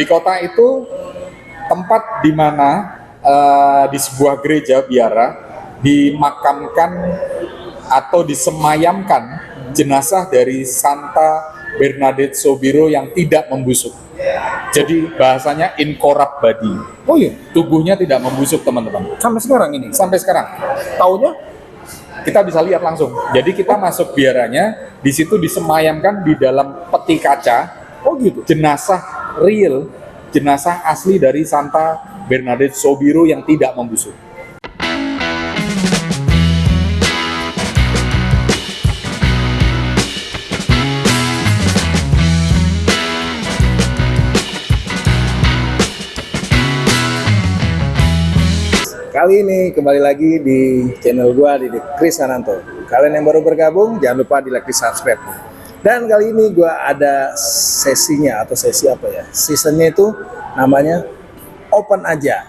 Di kota itu tempat di mana di sebuah gereja biara dimakamkan atau disemayamkan jenazah dari Santa Bernadette Soubirous yang tidak membusuk. Jadi bahasanya incorrupt body. Oh iya, Tubuhnya tidak membusuk, teman-teman. sampai sekarang ini. Sampai sekarang. Tahunnya? Kita bisa lihat langsung. Jadi kita masuk biaranya, di situ disemayamkan di dalam peti kaca Oh gitu. jenazah real, jenazah asli dari Santa Bernadette Soubirous yang tidak membusuk. Kali ini kembali lagi di channel gua di Chris Ananto. Kalian yang baru bergabung jangan lupa di like, di subscribe. Dan kali ini gua ada sesinya atau sesi apa ya? Seasonnya itu namanya open aja.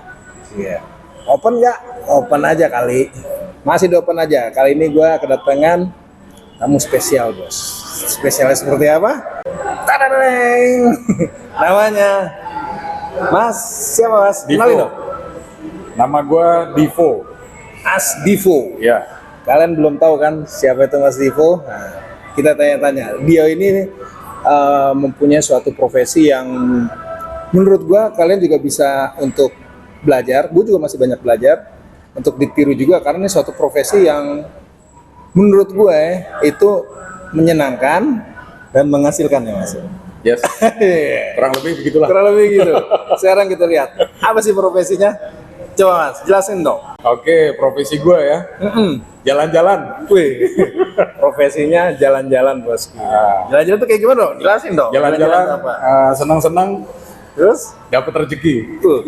Iya. Open nggak? Open aja kali. Masih di open aja. Kali ini gua kedatangan tamu spesial, bos. Spesialnya seperti apa? Tadadeng! Namanya Mas, siapa Mas? Divo. Kenalin dong. Nama gue Divo. Mas Divo. Ya. Kalian belum tahu kan siapa itu Mas Divo? Nah, kita tanya-tanya. Dia ini mempunyai suatu profesi yang menurut gua kalian juga bisa untuk belajar. Gue juga masih banyak belajar untuk ditiru juga karena ini suatu profesi yang menurut gue itu menyenangkan dan menghasilkan ya Mas. Yes. Kurang lebih begitulah. Kurang lebih gitu. Sekarang kita lihat apa sih profesinya? Coba Mas, jelasin dong. Oke, profesi gue ya. Jalan-jalan. Wih, profesinya jalan-jalan bosku. Jalan-jalan tuh kayak gimana dong? Jelasin dong. Jalan-jalan, apa? senang-senang, Terus dapat rezeki, tuh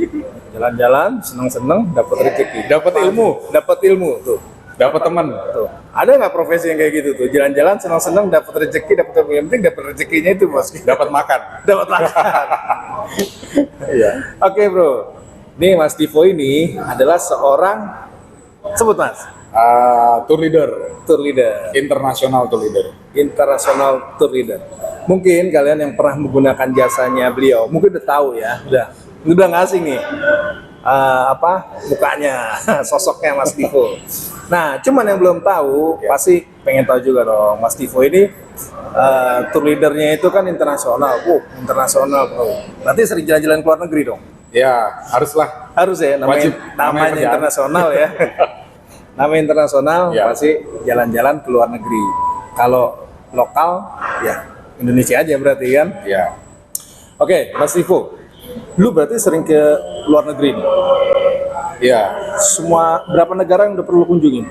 jalan-jalan, seneng-seneng, dapat rezeki, dapat ilmu, tuh. dapat teman. Tuh. Ada nggak profesi yang kayak gitu tuh? Jalan-jalan, seneng-seneng, dapat rezeki, dapat ilmu. Yang penting dapat rezekinya itu bosku. Dapat makan. Dapat makan. Iya. Oke bro. Nih Mas Divo ini adalah seorang sebut Mas. Tour leader, Tour leader. internasional tour leader. International tour leader. Mungkin kalian yang pernah menggunakan jasanya beliau, mungkin udah tahu ya, udah nggak asing nih mukanya, sosoknya Mas Divo. Nah, cuman yang belum tahu pasti pengen tahu juga dong, Mas Divo ini tour leadernya itu kan internasional, internasional bro. Berarti sering jalan-jalan ke luar negeri dong? Ya, haruslah. Harus ya, Wajib. namanya Namanya internasional ya. Namanya internasional Ya. pasti jalan-jalan ke luar negeri. Kalau lokal ya Indonesia aja berarti kan. Ya. Oke, Mas Divo, lu berarti sering ke luar negeri nih. Ya. Semua berapa negara yang udah perlu kunjungin?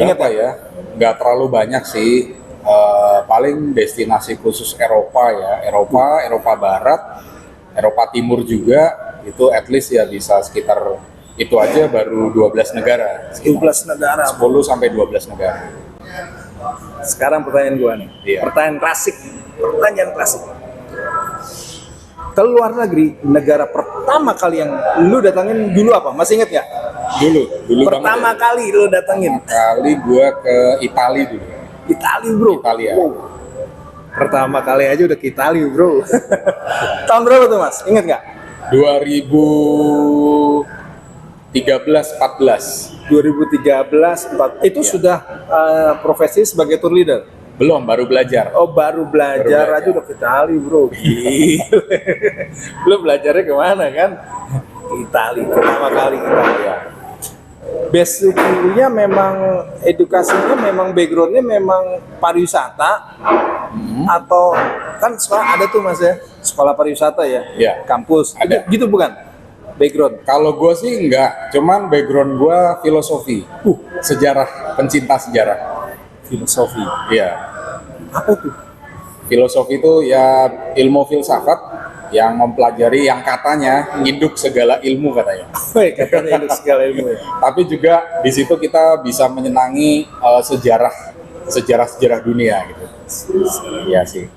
Ingat ya, nggak terlalu banyak sih. Paling destinasi khusus Eropa ya, Eropa Barat, Eropa Timur juga. Itu at least ya bisa sekitar itu aja baru 12 negara. 12 negara. 10 sampai 12 negara. Sekarang pertanyaan gua nih. Iya. Pertanyaan klasik. Ke luar negeri, negara pertama kali yang lu datangin dulu apa? Masih inget nggak? Dulu Pertama banget kali lu datangin ya. Kali gua ke Italia dulu. Itali bro. Italia. Wow. Pertama kali aja udah ke Itali bro. Tahun berapa tuh Mas? Ingat nggak? 2013-14. 2013-14 itu sudah profesi sebagai tour leader. Belum, baru belajar. Oh baru belajar aja udah ke Itali bro. Gile. Lu belajarnya kemana kan? Ke Itali, pertama kali ke Italia. Basicnya memang edukasinya memang backgroundnya memang pariwisata atau kan sekolah ada tuh Mas ya, sekolah pariwisata ya, Iya. kampus Ada. gitu bukan background. Kalau gue sih enggak, cuman background gue filosofi, sejarah, pencinta sejarah. Filosofi Iya, apa tuh? filosofi itu ya ilmu filsafat yang mempelajari yang katanya nginduk segala ilmu katanya. Woi katanya itu segala ilmu ya. Tapi juga di situ kita bisa menyenangi sejarah dunia gitu. Iya sih.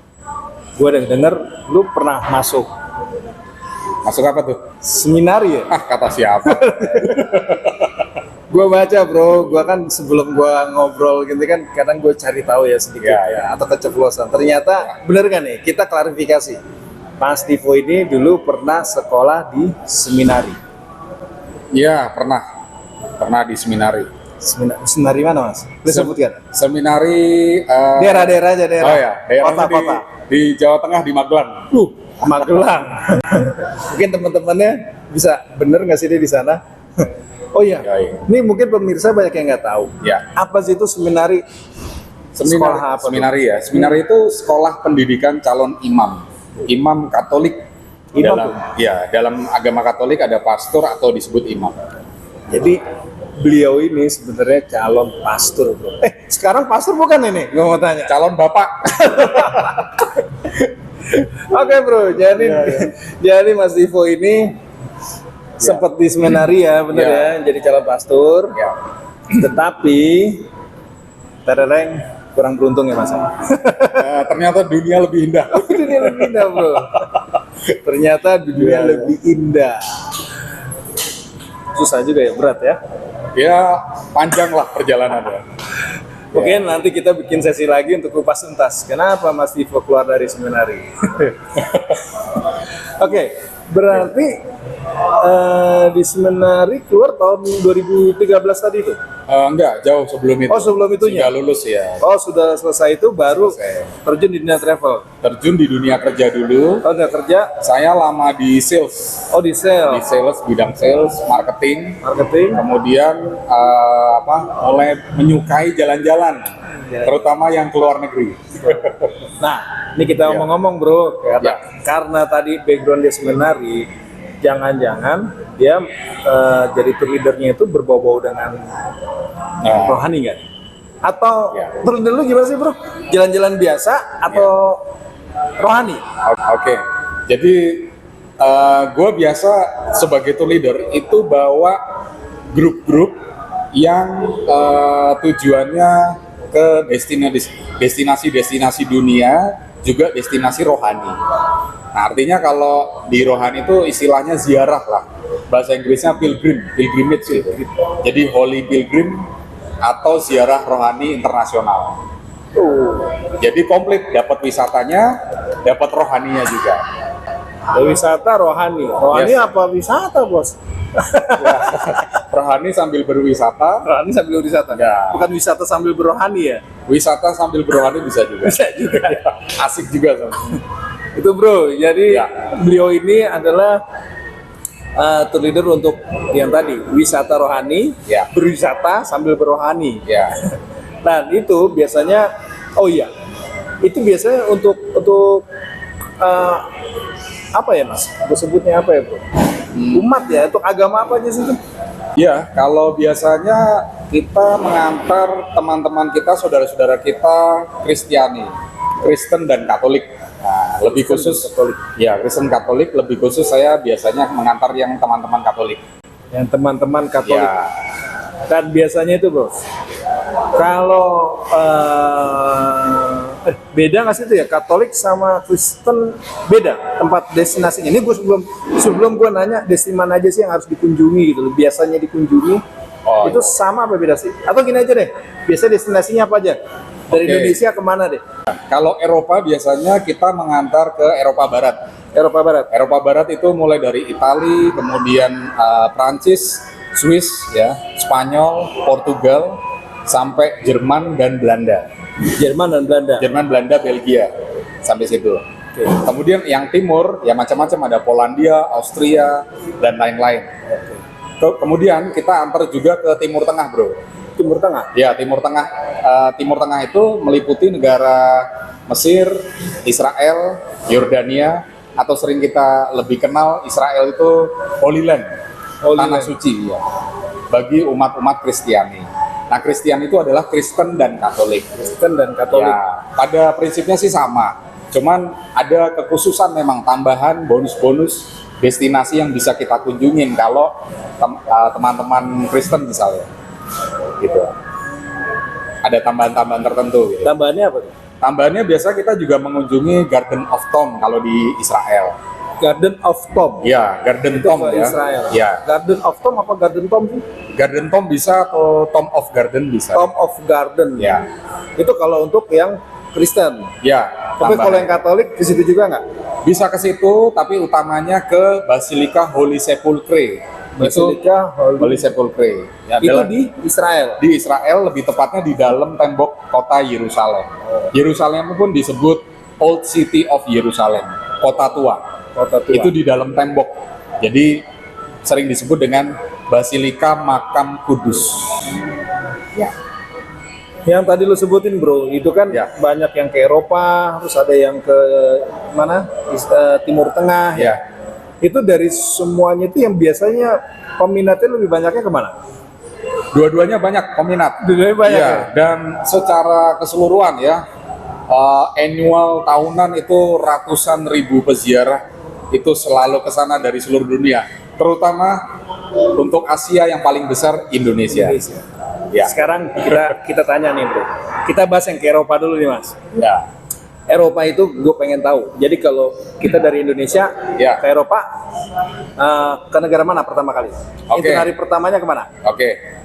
Gue denger lu pernah masuk Masuk apa tuh? seminar ya? Ah, kata siapa? Gue baca bro, gue kan sebelum gue ngobrol gitu kan kadang gue cari tahu ya sedikit Ya. atau keceplosan. Ternyata bener kan nih, kita klarifikasi. Mas Tivo ini dulu pernah sekolah di seminari. Iya, pernah di seminari. Seminari mana, Mas? Boleh sebutkan? Seminari Daerah-daerah aja, daerah. Oh ya, daerahnya Kota-kota. di Jawa Tengah di Magelang. Magelang. Mungkin teman-temannya bisa bener nggak sih dia di sana? Oh iya, Ya, iya. ini mungkin pemirsa banyak yang nggak tahu. Ya. Apa sih itu seminari? Sekolah apa tuh? Seminari ya. Seminari itu sekolah pendidikan calon imam Katolik. Imam dalam tuh? ya dalam agama Katolik ada pastor atau disebut imam. Jadi beliau ini sebenarnya calon pastor, bro. Sekarang pastor bukan ini? Gue mau tanya. Calon bapak. Oke bro, jadi jadi Mas Tivo ini sempat di seminari ya, bener Ya. ya, jadi calon pastor. Ya. Tetapi tereng kurang beruntung ya Mas. Ternyata dunia lebih indah. Dunia lebih indah bro. Ternyata dunia Ya. lebih indah. Susah juga ya, berat ya. Ya panjang lah perjalanannya. Mungkin nanti kita bikin sesi lagi untuk kupas tuntas. Kenapa Mas Tivo keluar dari seminari? Oke, berarti di seminari keluar tahun 2013 tadi itu? Enggak, jauh sebelum itu. Oh, sebelum itunya? Sudah lulus ya. Oh, sudah selesai itu baru Selesai. terjun di dunia travel. Terjun di dunia kerja dulu. Oh, udah kerja? Saya lama di sales. Oh, di Di sales, sales, bidang sales, marketing. marketing. Kemudian mulai menyukai jalan-jalan, terutama yang ke luar negeri. Nah, ini kita Ya. ngomong-ngomong bro, Ya. karena tadi background dia seminari, jangan-jangan dia jadi tour leadernya itu berbau-bau dengan Nah, rohani nggak? Atau Ya. tour leader lu gimana sih bro? Jalan-jalan biasa atau rohani? Oke, jadi gue biasa sebagai tour leader itu bawa grup-grup yang tujuannya ke destinasi-destinasi dunia, juga destinasi rohani. Nah, artinya kalau di rohani itu istilahnya ziarah lah. Bahasa Inggrisnya pilgrimage gitu. Jadi holy pilgrim atau ziarah rohani internasional. Jadi komplit, dapat wisatanya, dapat rohaninya juga. Wisata rohani. Rohani Yes. apa wisata bos? Rohani sambil berwisata, Rohani sambil wisata. Ya. Bukan wisata sambil berrohani ya? wisata sambil berrohani bisa juga. Bisa juga. Asik juga sama. Itu bro. Jadi Ya. beliau ini adalah tour leader untuk yang tadi wisata rohani, Ya. berwisata sambil berrohani. Ya, Dan itu biasanya, oh iya, itu biasanya untuk apa ya mas? Gue sebutnya apa ya bro? Umat ya, untuk agama apa aja sih itu? ya. Kalau biasanya kita mengantar teman-teman kita, saudara-saudara kita Kristiani, Kristen dan Katolik. Nah, lebih khusus Katolik. Ya, Kristen Katolik. Lebih khusus saya biasanya mengantar yang teman-teman Katolik. Yang teman-teman Katolik. Ya, Dan biasanya itu bro, kalau beda nggak sih itu ya Katolik sama Kristen beda tempat destinasinya. Ini gue sebelum gue nanya destinasi mana aja sih yang harus dikunjungi gitu, loh. Biasanya dikunjungi Oh, itu sama apa beda sih? Atau gini aja deh, biasa destinasinya apa aja? Dari Oke. Indonesia kemana deh? kalau Eropa biasanya kita mengantar ke Eropa Barat. Eropa Barat. Eropa Barat itu mulai dari Italia, kemudian Prancis, Swiss, ya, Spanyol, Portugal, sampai Jerman dan Belanda. Jerman dan Belanda. Jerman, Belanda, Belgia, sampai situ. Oke. Kemudian yang timur, ya macam-macam, ada Polandia, Austria, dan lain-lain. Kemudian kita antar juga ke Timur Tengah, bro. Timur Tengah. Ya, Timur Tengah. Timur Tengah itu meliputi negara Mesir, Israel, Yordania, atau sering kita lebih kenal Israel itu Holy Land, Holy tanah Land. suci ya, bagi umat-umat Kristiani. Nah, Kristen itu adalah Kristen dan Katolik. Kristen dan Katolik. Ya, pada prinsipnya sih sama. Cuman ada kekhususan memang tambahan bonus-bonus destinasi yang bisa kita kunjungin kalau teman-teman Kristen misalnya. Gitu. Ada tambahan-tambahan tertentu gitu. Tambahannya apa tuh? Tambahannya biasa kita juga mengunjungi Garden of Tom kalau di Israel. Garden of Tom. Ya, Garden Itu Tom ke ya. Israel. Ya, Garden of Tom apa Garden Tom sih? Garden Tom bisa atau Tom of Garden bisa. Tom of Garden. Ya. Itu kalau untuk yang Kristen. Ya, Tapi tambahan. kalau yang Katolik ke situ juga nggak? Bisa ke situ, tapi utamanya ke Basilica Holy Sepulchre. Basilika Holy Sepulchre. Ya, itu adalah- di Israel. di Israel, lebih tepatnya di dalam tembok kota Yerusalem. Yerusalem pun disebut Old City of Jerusalem, kota tua. Kota tua. Itu di dalam tembok. Jadi sering disebut dengan Basilika Makam Kudus. Ya. Yang tadi lu sebutin bro, itu kan Ya. banyak yang ke Eropa, terus ada yang ke mana? Timur Tengah. Ya. Itu dari semuanya itu yang biasanya peminatnya lebih banyaknya kemana? Dua-duanya banyak peminat. Dua-duanya banyak Iya, ya? dan secara keseluruhan ya, annual tahunan itu ratusan ribu peziarah itu selalu ke sana dari seluruh dunia, terutama untuk Asia yang paling besar Indonesia. Ya, Sekarang kita tanya nih bro, kita bahas yang ke Eropa dulu nih mas. ya, Eropa itu gue pengen tahu. Jadi kalau kita dari Indonesia Ya. ke Eropa, ke negara mana pertama kali? Oke. Itinerari pertamanya kemana? oke.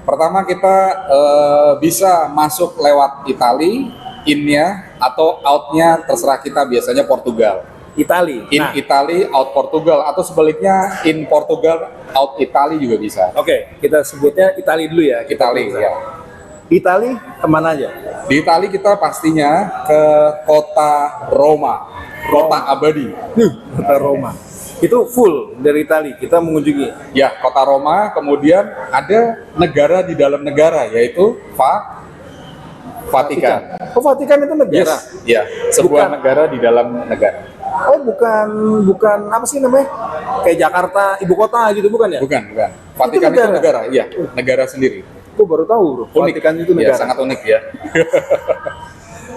Pertama kita bisa masuk lewat Itali, in-nya atau out-nya terserah kita, biasanya Portugal. Itali. In Nah, Italy, out Portugal, atau sebaliknya in Portugal, out Italy juga bisa. oke, kita sebutnya Itali dulu ya. Itali ya. Itali kemana aja? Di Itali kita pastinya ke kota Roma, kota abadi. Kota Roma. Itu full dari Itali kita mengunjungi. Ya, kota Roma, kemudian ada negara di dalam negara, yaitu Vatikan. Oh, Vatikan itu negara. Ya, sebuah Bukan. negara di dalam negara. Oh, bukan apa sih namanya? Kayak Jakarta ibu kota gitu bukan ya? Bukan. Vatikan itu negara? negara, iya, negara sendiri. Gue baru tahu bro. Unik. Vatikan itu Ya, negara. sangat unik ya.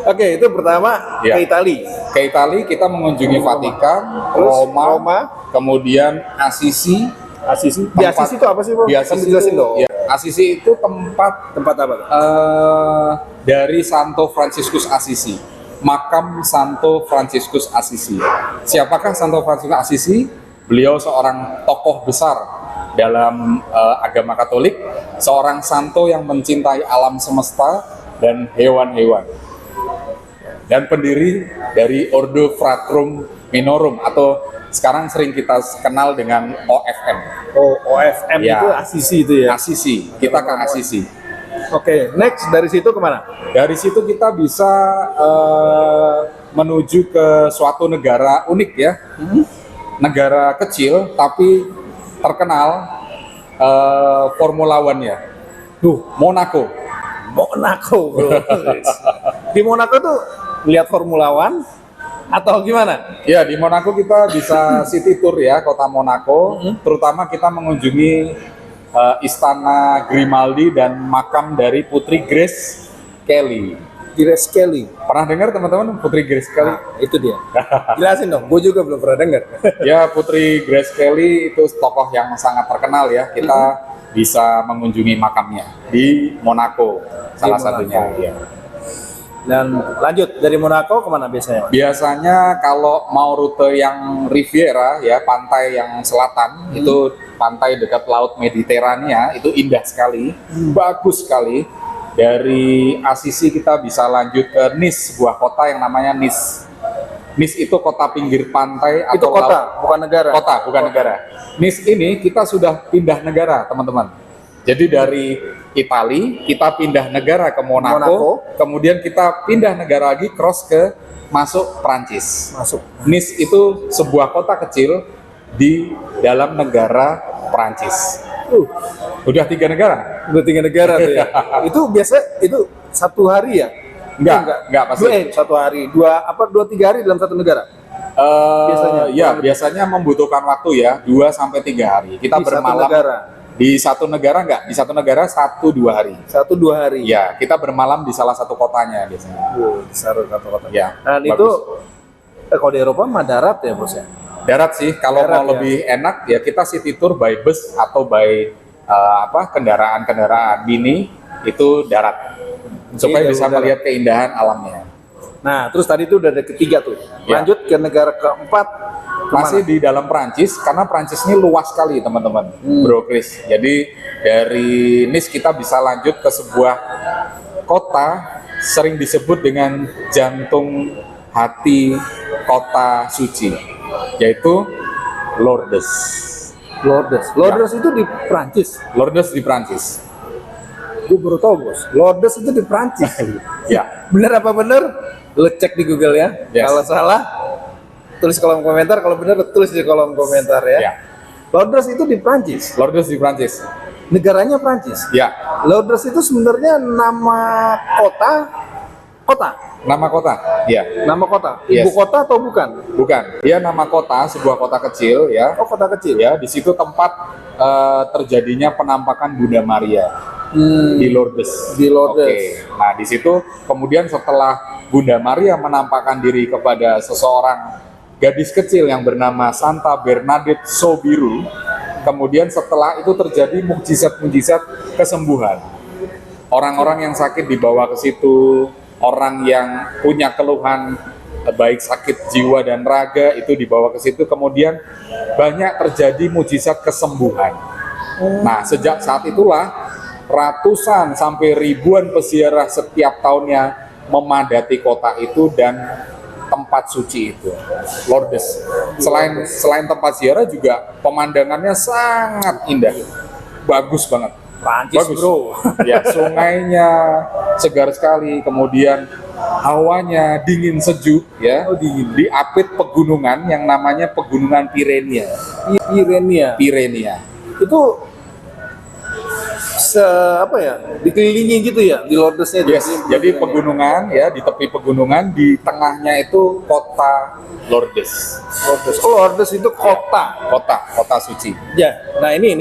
Oke, itu pertama Ya. ke Itali. Ke Itali kita mengunjungi Vatikan, Terus Roma, kemudian Assisi. Assisi. Di Tempat- Assisi itu apa sih bro? Di Kan Assisi dijelasin itu, dong. ya, Assisi itu tempat Tempat apa? dari Santo Fransiskus Assisi, makam Santo Fransiskus Assisi. Siapakah Santo Fransiskus Assisi? Beliau seorang tokoh besar dalam agama Katolik, seorang santo yang mencintai alam semesta dan hewan-hewan, dan pendiri dari Ordo Fratrum Minorum, atau sekarang sering kita kenal dengan OFM. Oh, OFM Ya. itu Assisi itu ya. Assisi, kita ke Assisi. Oke, next dari situ kemana? Dari situ kita bisa menuju ke suatu negara unik ya, negara kecil tapi terkenal Formula One-nya, Monaco. Monaco bro. Di Monaco tuh lihat Formula One atau gimana? Ya, di Monaco kita bisa city tour ya, kota Monaco. Terutama kita mengunjungi Istana Grimaldi dan makam dari Putri Grace Kelly. Grace Kelly. Pernah dengar teman-teman Putri Grace Kelly? Nah, itu dia. Jelasin dong, gue juga belum pernah dengar. Ya, Putri Grace Kelly itu tokoh yang sangat terkenal ya. Kita bisa mengunjungi makamnya di Monaco, salah Monaco. satunya. Ya. Dan lanjut dari Monaco kemana biasanya? Biasanya kalau mau rute yang Riviera ya, pantai yang selatan, itu pantai dekat Laut Mediterania, itu indah sekali, bagus sekali. Dari Assisi kita bisa lanjut ke Nice, sebuah kota yang namanya Nice. Nice itu kota pinggir pantai atau Itu kota, laut- bukan negara. Kota, bukan negara. Nice ini kita sudah pindah negara, teman-teman. Jadi dari Itali kita pindah negara ke Monaco, Monaco. kemudian kita pindah negara lagi cross ke masuk Prancis. Masuk. Nice itu sebuah kota kecil di dalam negara Prancis. Udah 3 negara? Udah 3 negara tuh ya. Itu biasa itu satu hari ya? Enggak pasti. Satu hari. 2-3 hari dalam satu negara. Biasanya, ya kurang lebih. biasanya membutuhkan waktu ya 2-3 hari. Kita Di satu bermalam negara. di satu negara enggak, di satu negara 1-2 hari. 1-2 hari. Ya, kita bermalam di salah satu kotanya biasanya. Besar kota-kota. Ya. Dan bagus. itu kalau di Eropa mah darat ya bos ya? Darat sih, kalau Darat, mau ya. lebih enak ya kita city tour by bus atau by kendaraan-kendaraan mini itu darat supaya Iya, bisa darat. melihat keindahan alamnya. Nah, terus tadi itu udah ada ketiga tuh. Ya. Lanjut ke negara keempat. Masih di dalam Prancis, karena Prancis ini luas sekali teman-teman, Bro Chris. Jadi dari Nice kita bisa lanjut ke sebuah kota sering disebut dengan jantung hati kota suci, yaitu Lourdes. Lourdes itu di Prancis. Lourdes di Prancis. Gue baru tahu bos. Lourdes itu di Prancis. Ya, Bener apa bener? Lo cek di Google ya. Yes. Kalau salah, tulis kolom komentar. Kalau bener, tulis di kolom komentar ya. ya. Lourdes itu di Prancis. Lourdes di Prancis. Negaranya Prancis. Ya, Lourdes itu sebenarnya nama kota. nama kota. Ya, Nama kota. Yes. Ibu kota atau bukan? bukan. Dia nama kota, sebuah kota kecil ya. Oh, kota kecil. Ya, di situ tempat terjadinya penampakan Bunda Maria di Lourdes. Di Lourdes. Oke. Nah, di situ kemudian setelah Bunda Maria menampakkan diri kepada seseorang gadis kecil yang bernama Santa Bernadette Sobiru, kemudian setelah itu terjadi mukjizat-mukjizat kesembuhan. Orang-orang yang sakit dibawa ke situ, orang yang punya keluhan baik sakit jiwa dan raga itu dibawa ke situ, kemudian banyak terjadi mukjizat kesembuhan. Nah, sejak saat itulah ratusan sampai ribuan peziarah setiap tahunnya memadati kota itu dan tempat suci itu, Lourdes. Selain tempat ziarah juga pemandangannya sangat indah, bagus banget. Prancis Bagus. bro. Ya, sungainya segar sekali, kemudian hawanya dingin sejuk ya. Diapit pegunungan yang namanya Pegunungan Pirenia. Pirenia. Itu apa ya, dikelilingi gitu ya di Lourdesnya. Yes, jadi pegunungan ya, di tepi pegunungan, di tengahnya itu kota Lourdes. Lourdes itu kota. Kota suci. Ya, nah ini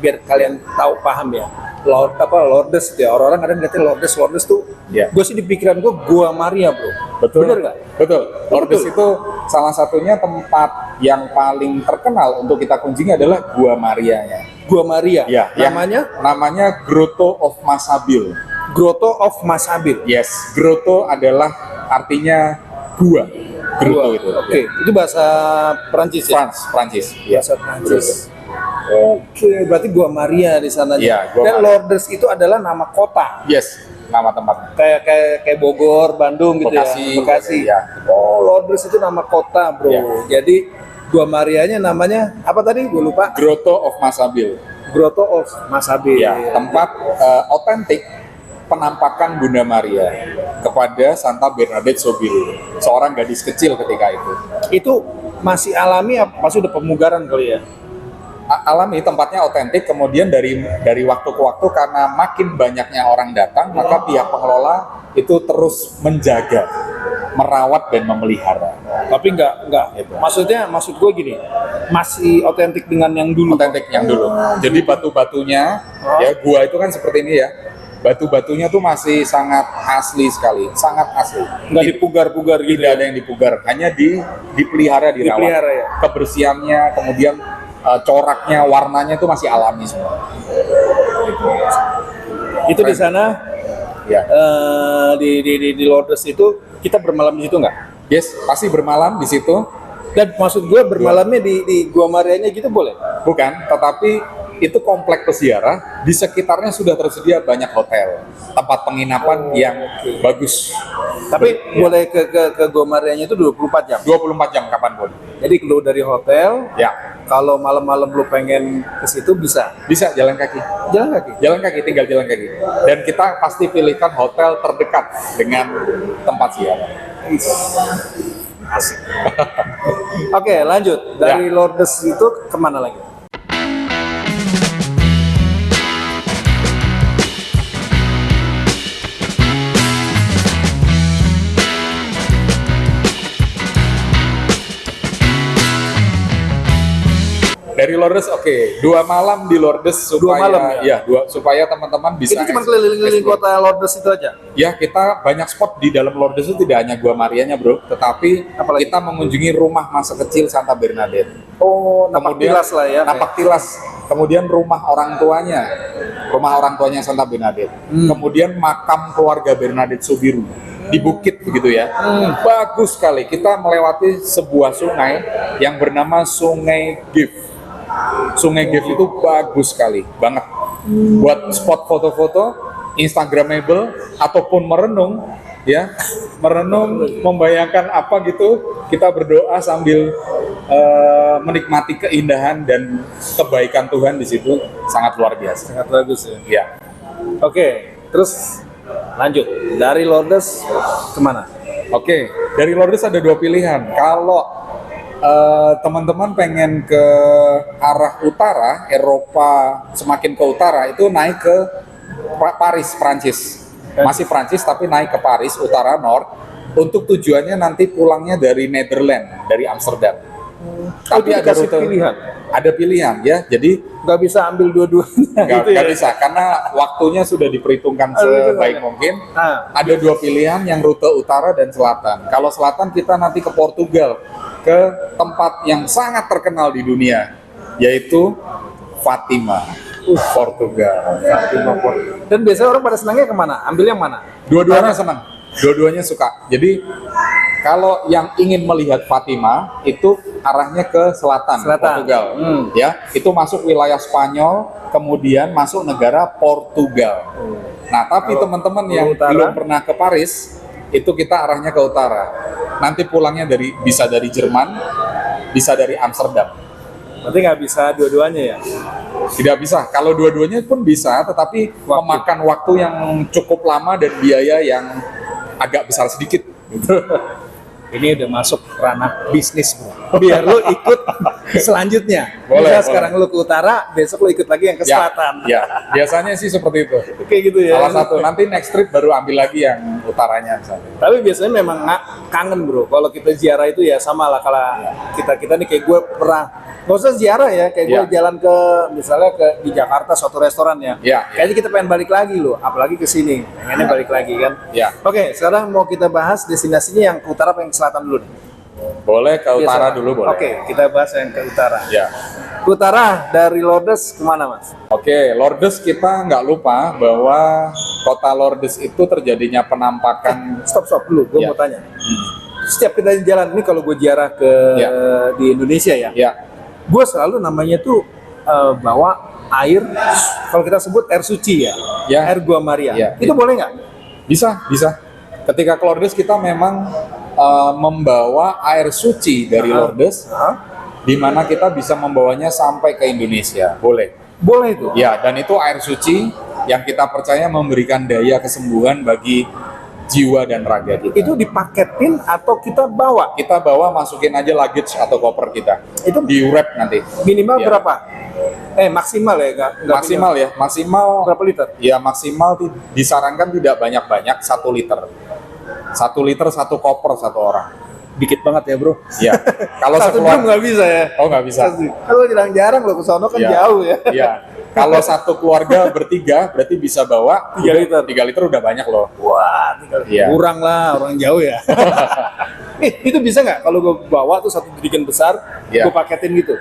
biar kalian tahu paham ya. Lourdes itu ya, orang-orang kadang ngeliatin Lourdes tuh. Ya. Gue sih di pikiran gue Gua Maria bro. Betul. Bener nggak? Betul. Lourdes Betul. itu salah satunya tempat yang paling terkenal untuk kita kunjungi adalah Gua Marianya. Gua Maria. Ya, namanya Grotto of Massabielle. Grotto of Massabielle. Yes, grotto adalah artinya gua. Grotto itu. Oke, itu bahasa Perancis ya? Prancis. Ya. Bahasa Prancis. Oke, berarti Gua Maria di sana. Iya, Gua Dan Maria. Lourdes itu adalah nama kota. Yes, nama tempat. Kayak Bogor, Bandung gitu Bekasi. ya. Ya. Oh, Lourdes itu nama kota, bro. Ya. Jadi Gua Marianya namanya apa tadi? Gue lupa. Grotto of Massabielle. Grotto of Massabielle. Ya, tempat otentik penampakan Bunda Maria kepada Santa Bernadette Sobiru, seorang gadis kecil ketika itu. Itu masih alami apa masih udah pemugaran kali ya? Alami, tempatnya otentik, kemudian dari waktu ke waktu karena makin banyaknya orang datang, maka pihak pengelola itu terus menjaga, merawat dan memelihara. Tapi nggak Gitu. maksud gue gini, masih otentik dengan yang dulu. Otentik yang dulu. Jadi batu-batunya, ya gua itu kan seperti ini ya. Batu-batunya tuh masih sangat asli sekali, sangat asli. Nggak dipugar-pugar gitu. Tidak ada yang dipugar, hanya dipelihara, dirawat. Dipelihara ya. Kebersihannya, kemudian coraknya, warnanya itu masih alami semua. Itu di sana Ya. di Lourdes itu kita bermalam di situ nggak? Yes, pasti bermalam di situ. Dan maksud gue bermalamnya di Gua Marianya gitu boleh? Bukan, tetapi itu komplek peziarah, di sekitarnya sudah tersedia banyak hotel, tempat penginapan yang bagus. Tapi boleh ke Gua Marianya itu 24 jam. 24 jam kapanpun. Jadi keluar dari hotel, Ya, kalau malam-malam lu pengen ke situ bisa bisa jalan kaki. jalan kaki. Jalan kaki, tinggal jalan kaki. Dan kita pasti pilihkan hotel terdekat dengan tempat ziarah. Asik. Oke, lanjut. Dari Lourdes itu kemana lagi? Dari Lourdes, oke, 2 malam di Lourdes supaya 2 malam, supaya teman-teman bisa Itu cuma keliling-keliling explore. kota Lourdes itu aja. Ya, kita banyak spot di dalam Lourdes itu, tidak hanya Gua Marianya, bro, tetapi Apalagi? kita mengunjungi rumah masa kecil Santa Bernadette. Oh, napak Kemudian- tilas lah ya. Napak tilas. Kemudian rumah orang tuanya Santa Bernadette. Kemudian makam keluarga Bernadette Sobiru. di bukit begitu ya. Bagus sekali. Kita melewati sebuah sungai yang bernama Sungai Gif. Sungai Gif itu bagus sekali, banget. Buat spot foto-foto, Instagramable ataupun merenung, ya, merenung, membayangkan apa gitu, kita berdoa sambil menikmati keindahan dan kebaikan Tuhan di situ sangat luar biasa. Sangat bagus ya. Ya. Oke, terus lanjut dari Lourdes kemana? Oke, dari Lourdes ada dua pilihan. Kalau teman-teman pengen ke arah utara, Eropa semakin ke utara, itu naik ke Paris, Prancis. Masih Prancis tapi naik ke Paris, utara, north. Untuk tujuannya nanti pulangnya dari Netherlands, dari Amsterdam. Tapi itu ada dikasih rute, pilihan. ada pilihan ya. Jadi Nggak bisa ambil dua-duanya gitu ya? nggak bisa karena waktunya sudah diperhitungkan sebaik mungkin. Ada dua pilihan yang rute utara dan selatan. Kalau selatan kita nanti ke Portugal, ke tempat yang sangat terkenal di dunia, yaitu Fatima, Portugal. Dan biasanya orang pada senangnya kemana? Ambil yang mana? Dua-duanya senang, dua-duanya suka. Jadi kalau yang ingin melihat Fatima itu arahnya ke selatan. Portugal, ya, itu masuk wilayah Spanyol, kemudian masuk negara Portugal. Nah, tapi teman-teman yang belum pernah ke Paris, itu kita arahnya ke utara. Nanti pulangnya bisa dari Jerman, bisa dari Amsterdam. Berarti nggak bisa dua-duanya ya? Tidak bisa. Kalau dua-duanya pun bisa, tetapi memakan waktu yang cukup lama dan biaya yang agak besar sedikit. Ini udah masuk ranah bisnis, bro. Biar lu ikut selanjutnya. Boleh. Sekarang lu ke utara, besok lu ikut lagi yang ke selatan. Ya, biasanya sih seperti itu. Kayak gitu ya. Salah satu. Nanti next trip baru ambil lagi yang utaranya misalnya. Tapi biasanya memang kangen, bro. Kalau kita ziarah itu ya sama lah. Kalau kita nih kayak gue pernah, nggak usah ziarah ya, kayak gue jalan ke misalnya di Jakarta suatu restoran ya. Kayaknya kita pengen balik lagi loh, apalagi ke sini. Pengennya balik lagi kan. Oke, sekarang mau kita bahas destinasinya yang ke utara apa yang ke selatan dulu nih? Boleh ke utara dulu, boleh. Oke, kita bahas yang ke utara. Ya. Ke utara dari Lourdes kemana, Mas? Oke, Lourdes kita nggak lupa bahwa kota Lourdes itu terjadinya penampakan. Stop dulu, gue mau tanya. Setiap kita jalan ini kalau gue ziarah ke di Indonesia ya, gue selalu namanya tuh bawa air, kalau kita sebut air suci ya, air Gua Maria. Itu boleh nggak? Bisa. Ketika ke Lourdes kita memang membawa air suci dari Lourdes, di mana kita bisa membawanya sampai ke Indonesia. Boleh itu? Ya, dan itu air suci yang kita percaya memberikan daya kesembuhan bagi jiwa dan raga kita. Itu dipaketin atau kita bawa? Kita bawa, masukin aja luggage atau koper kita. Itu di-wrap nanti. Minimal berapa? Maksimal ya? Maksimal ya? Maksimal berapa liter? Ya maksimal disarankan tidak banyak-banyak, 1 liter. 1 liter 1 koper 1 orang. Dikit banget ya, bro. Iya. Kalau sekeluarga nggak bisa ya? Oh, nggak bisa. Kalau jarang lo ke sono kan jauh ya. Iya. Kalau satu keluarga bertiga berarti bisa bawa 3 liter. 3 liter udah banyak loh. Wah, 3 liter. Kurang lah, orang jauh ya. Itu bisa nggak kalau gue bawa tuh satu jerigen besar, gue paketin gitu?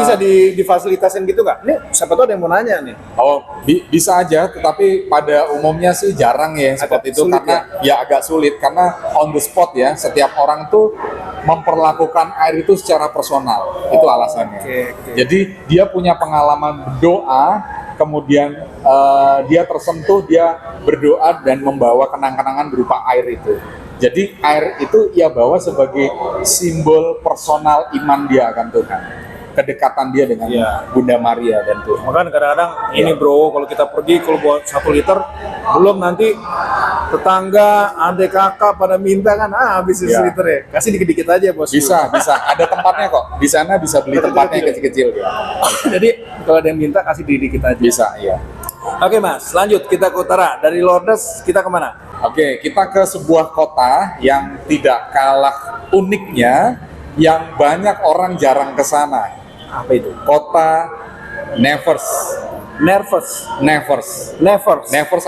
Bisa difasilitasin gitu nggak? Nih, siapa tuh ada yang mau nanya nih. Oh, bisa aja, tetapi pada umumnya sih jarang ya seperti itu karena agak sulit karena on the spot ya. Setiap orang tuh memperlakukan air itu secara personal, itu alasannya. Jadi dia punya pengalaman berdoa, kemudian dia tersentuh, dia berdoa dan membawa kenang-kenangan berupa air itu. Jadi air itu ia bawa sebagai simbol personal iman dia akan Tuhan, kedekatan dia dengan Bunda Maria dan Tuhan. Makanya kadang-kadang ini bro, kalau kita pergi kalau buat 1 liter, belum nanti tetangga, adik kakak pada minta kan, habis 1 liter ya, kasih dikit-dikit aja bos. Bisa, ada tempatnya kok, di sana bisa beli tempatnya kecil-kecil ya. Jadi kalau ada yang minta kasih dikit aja. Bisa, iya. Oke mas, lanjut kita ke utara. Dari Lourdes kita kemana? Oke, kita ke sebuah kota yang tidak kalah uniknya, yang banyak orang jarang ke sana. Apa itu? Kota Nevers. Nevers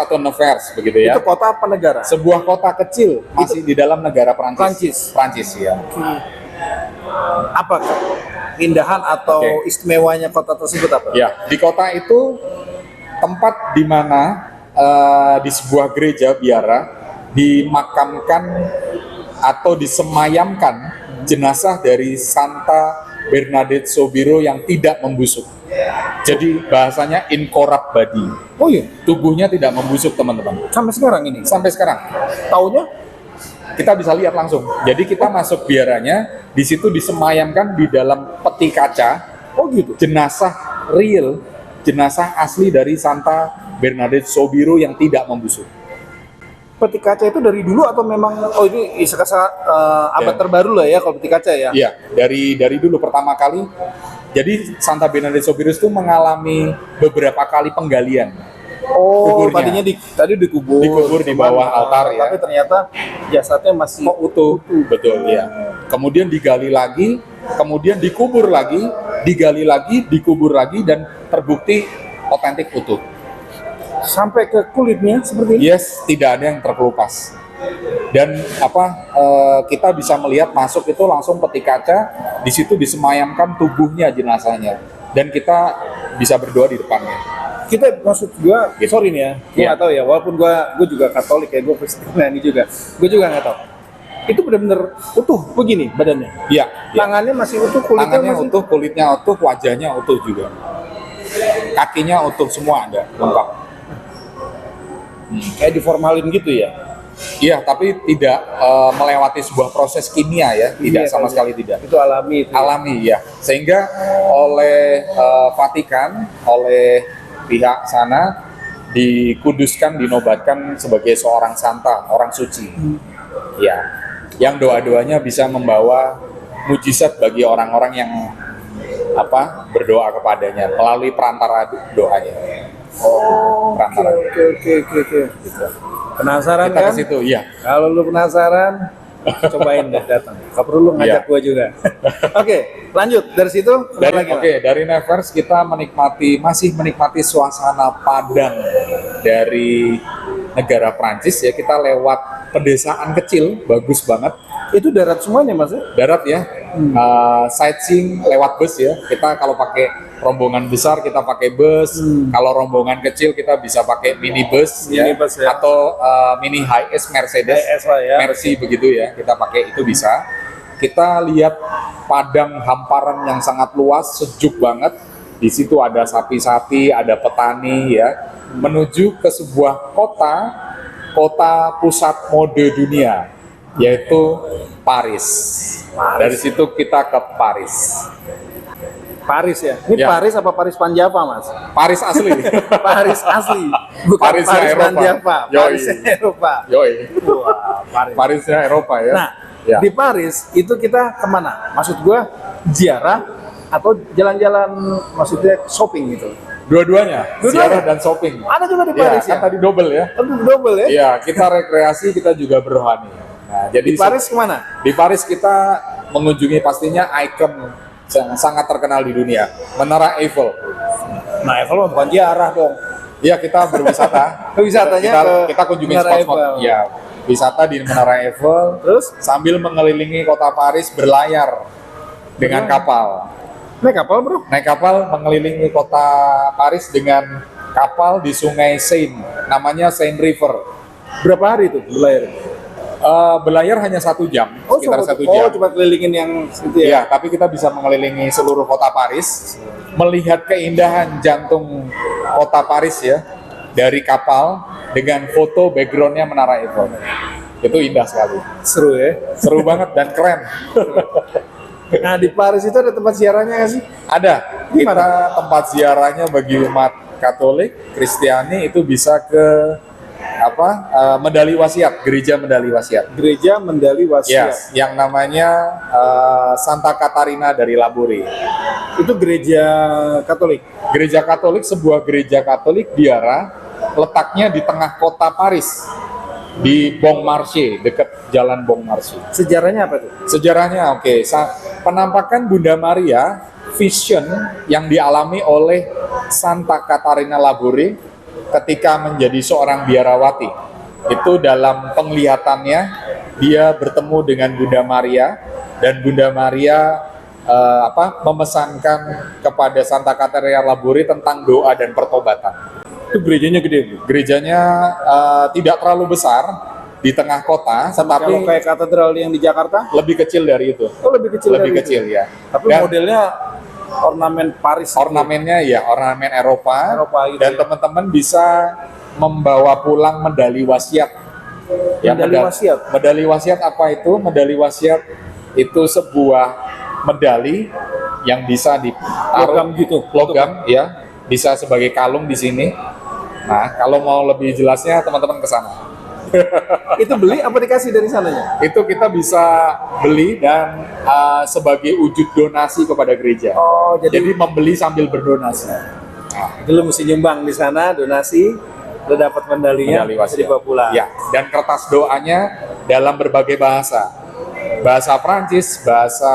atau Nevers begitu ya. Itu kota apa negara? Sebuah kota kecil masih di dalam negara Prancis ya. Apa keindahan atau istimewanya kota tersebut apa? Ya, di kota itu tempat di mana di sebuah gereja biara dimakamkan atau disemayamkan jenazah dari Santa Bernadette Soubirous yang tidak membusuk. Jadi bahasanya incorrupt body. Oh iya, Tubuhnya tidak membusuk, teman-teman. sampai sekarang ini. Sampai sekarang Tahunnya? kita bisa lihat langsung. Jadi kita masuk biaranya, di situ disemayamkan di dalam peti kaca Oh gitu. jenazah real, jenazah asli dari Santa Bernadette Soubirous yang tidak membusuk. Peti kaca itu dari dulu atau memang ini abad Ya. terbaru lah ya kalau peti kaca ya? Iya, dari dulu pertama kali. Jadi Santa Bernadette Soubirous itu mengalami beberapa kali penggalian. Oh, Kuburnya. tadinya tadi dikubur. Dikubur di Cuman, bawah altar ya. Tapi ternyata jasadnya masih Utuh, betul ya. Kemudian digali lagi, kemudian dikubur lagi, digali lagi, dikubur lagi, dan terbukti otentik utuh. sampai ke kulitnya seperti ini. Yes, tidak ada yang terkelupas. Dan kita bisa melihat masuk itu langsung peti kaca, di situ disemayamkan tubuhnya jenazahnya, dan kita bisa berdoa di depannya. Kita maksud gua, sorry nih ya, gua Iya. nggak tahu ya, walaupun gua juga Katolik ya, gua Kristiani juga, gua juga nggak tahu. Itu benar-benar utuh begini badannya. Iya, ya. Tangannya masih utuh, kulitnya Tangannya masih utuh, kulitnya utuh, wajahnya utuh juga. Kakinya utuh semua ada, lengkap. kayak diformalin gitu ya. Iya, tapi tidak melewati sebuah proses kimia ya, tidak Iya, sama kan. sekali tidak. Itu alami itu. Alami ya, sehingga oleh Vatikan, oleh pihak sana dikuduskan, dinobatkan sebagai seorang santa, orang suci. Ya, yang doa-doanya bisa membawa mujizat bagi orang-orang yang berdoa kepadanya melalui perantara doanya. Perantara. Oke. Gitu. Penasaran Kita kan? ke situ, iya. Kalau lu penasaran, cobain deh datang. Gak perlu lu ngajak Iya. gua juga. Oke, lanjut dari situ. Dari Nevers kita masih menikmati suasana padang dari negara Prancis ya. Kita lewat pedesaan kecil, bagus banget. Itu darat semuanya mas ya? Darat ya, sightseeing lewat bus ya. Kita kalau pakai rombongan besar kita pakai bus, kalau rombongan kecil kita bisa pakai minibus ya, Minibus ya. atau mini HiAce Mercedes, HiAce lah ya. Mercy begitu ya. Kita pakai itu bisa. Kita lihat padang hamparan yang sangat luas, sejuk banget. Di situ ada sapi-sapi, ada petani ya. Menuju ke sebuah kota pusat mode dunia, yaitu Paris. Dari situ kita ke Paris. Paris ya? Ini Ya. Paris apa Paris Panjava mas? Paris asli. Paris asli, bukan Parisnya Paris Eropa. Panjava. Yoi. Paris Eropa. Yoi. Wah, Paris. Parisnya Eropa ya. Nah, Ya. di Paris itu kita kemana? Maksud gua ziarah atau jalan-jalan, maksudnya shopping gitu? Dua-duanya, Dua-duanya? ziarah dan shopping. Ada juga di Ya, Paris ya? kan tadi double ya. Aduh, double ya? Iya, kita rekreasi, kita juga berrohani. Nah, jadi Di Paris kemana? Di Paris kita mengunjungi pastinya ikon yang sangat terkenal di dunia, Menara Eiffel. Nah, kalau bukan ziarah dong. Iya, kita berwisata. Wisatanya kita kunjungi Menara spot-spot. Eiffel. Ya, wisata di Menara Eiffel. Terus? Sambil mengelilingi kota Paris berlayar dengan kapal. Naik kapal bro? Naik kapal mengelilingi kota Paris dengan kapal di Sungai Seine, namanya Seine River. Berapa hari itu berlayar? Berlayar hanya 1 jam, sekitar 1 jam. Coba kelilingin yang itu ya? Iya, tapi kita bisa mengelilingi seluruh kota Paris, melihat keindahan jantung kota Paris ya, dari kapal dengan foto backgroundnya Menara Eiffel. Itu indah sekali, Seru ya? seru banget dan keren. Nah, di Paris itu ada tempat ziarahnya nggak sih? Ada, Di kita tempat ziarahnya bagi umat Katolik, Kristiani itu bisa ke Medali Wasiat, gereja Medali Wasiat. Gereja Mendali Wasiat. Yes, yang namanya Santa Katarina dari Labore. Itu gereja Katolik. Gereja Katolik, sebuah gereja Katolik biara, letaknya di tengah kota Paris, di Bon Marché, dekat jalan Bon Marché. Sejarahnya apa tuh? Sejarahnya oke, penampakan Bunda Maria, vision yang dialami oleh Santa Katarina Labore ketika menjadi seorang biarawati. Itu dalam penglihatannya dia bertemu dengan Bunda Maria, dan Bunda Maria memesankan kepada Santa Katarina Labore tentang doa dan pertobatan. Itu gerejanya gede. Gerejanya tidak terlalu besar, di tengah kota, Kalau tetapi kayak katedral yang di Jakarta, lebih kecil dari itu. oh lebih kecil Lebih dari kecil itu. ya. Tapi Dan modelnya ornamen Paris. ornamennya ya ornamen Eropa, Eropa gitu dan ya. teman-teman bisa membawa pulang medali wasiat. Medali wasiat? Medali wasiat apa itu? Medali wasiat itu sebuah medali yang bisa ditaruh Logam gitu? logam ya, bisa sebagai kalung di sini. Nah, kalau mau lebih jelasnya teman-teman ke sana. Itu beli apa dikasih dari sananya? Itu kita bisa beli dan sebagai wujud donasi kepada gereja. Oh, Jadi membeli sambil berdonasi. jadi lu mesti nyumbang di sana, donasi, lu dapat medalinya, Medali bisa wasiat. dibawa pulang. Ya, dan kertas doanya dalam berbagai bahasa. Bahasa Prancis, bahasa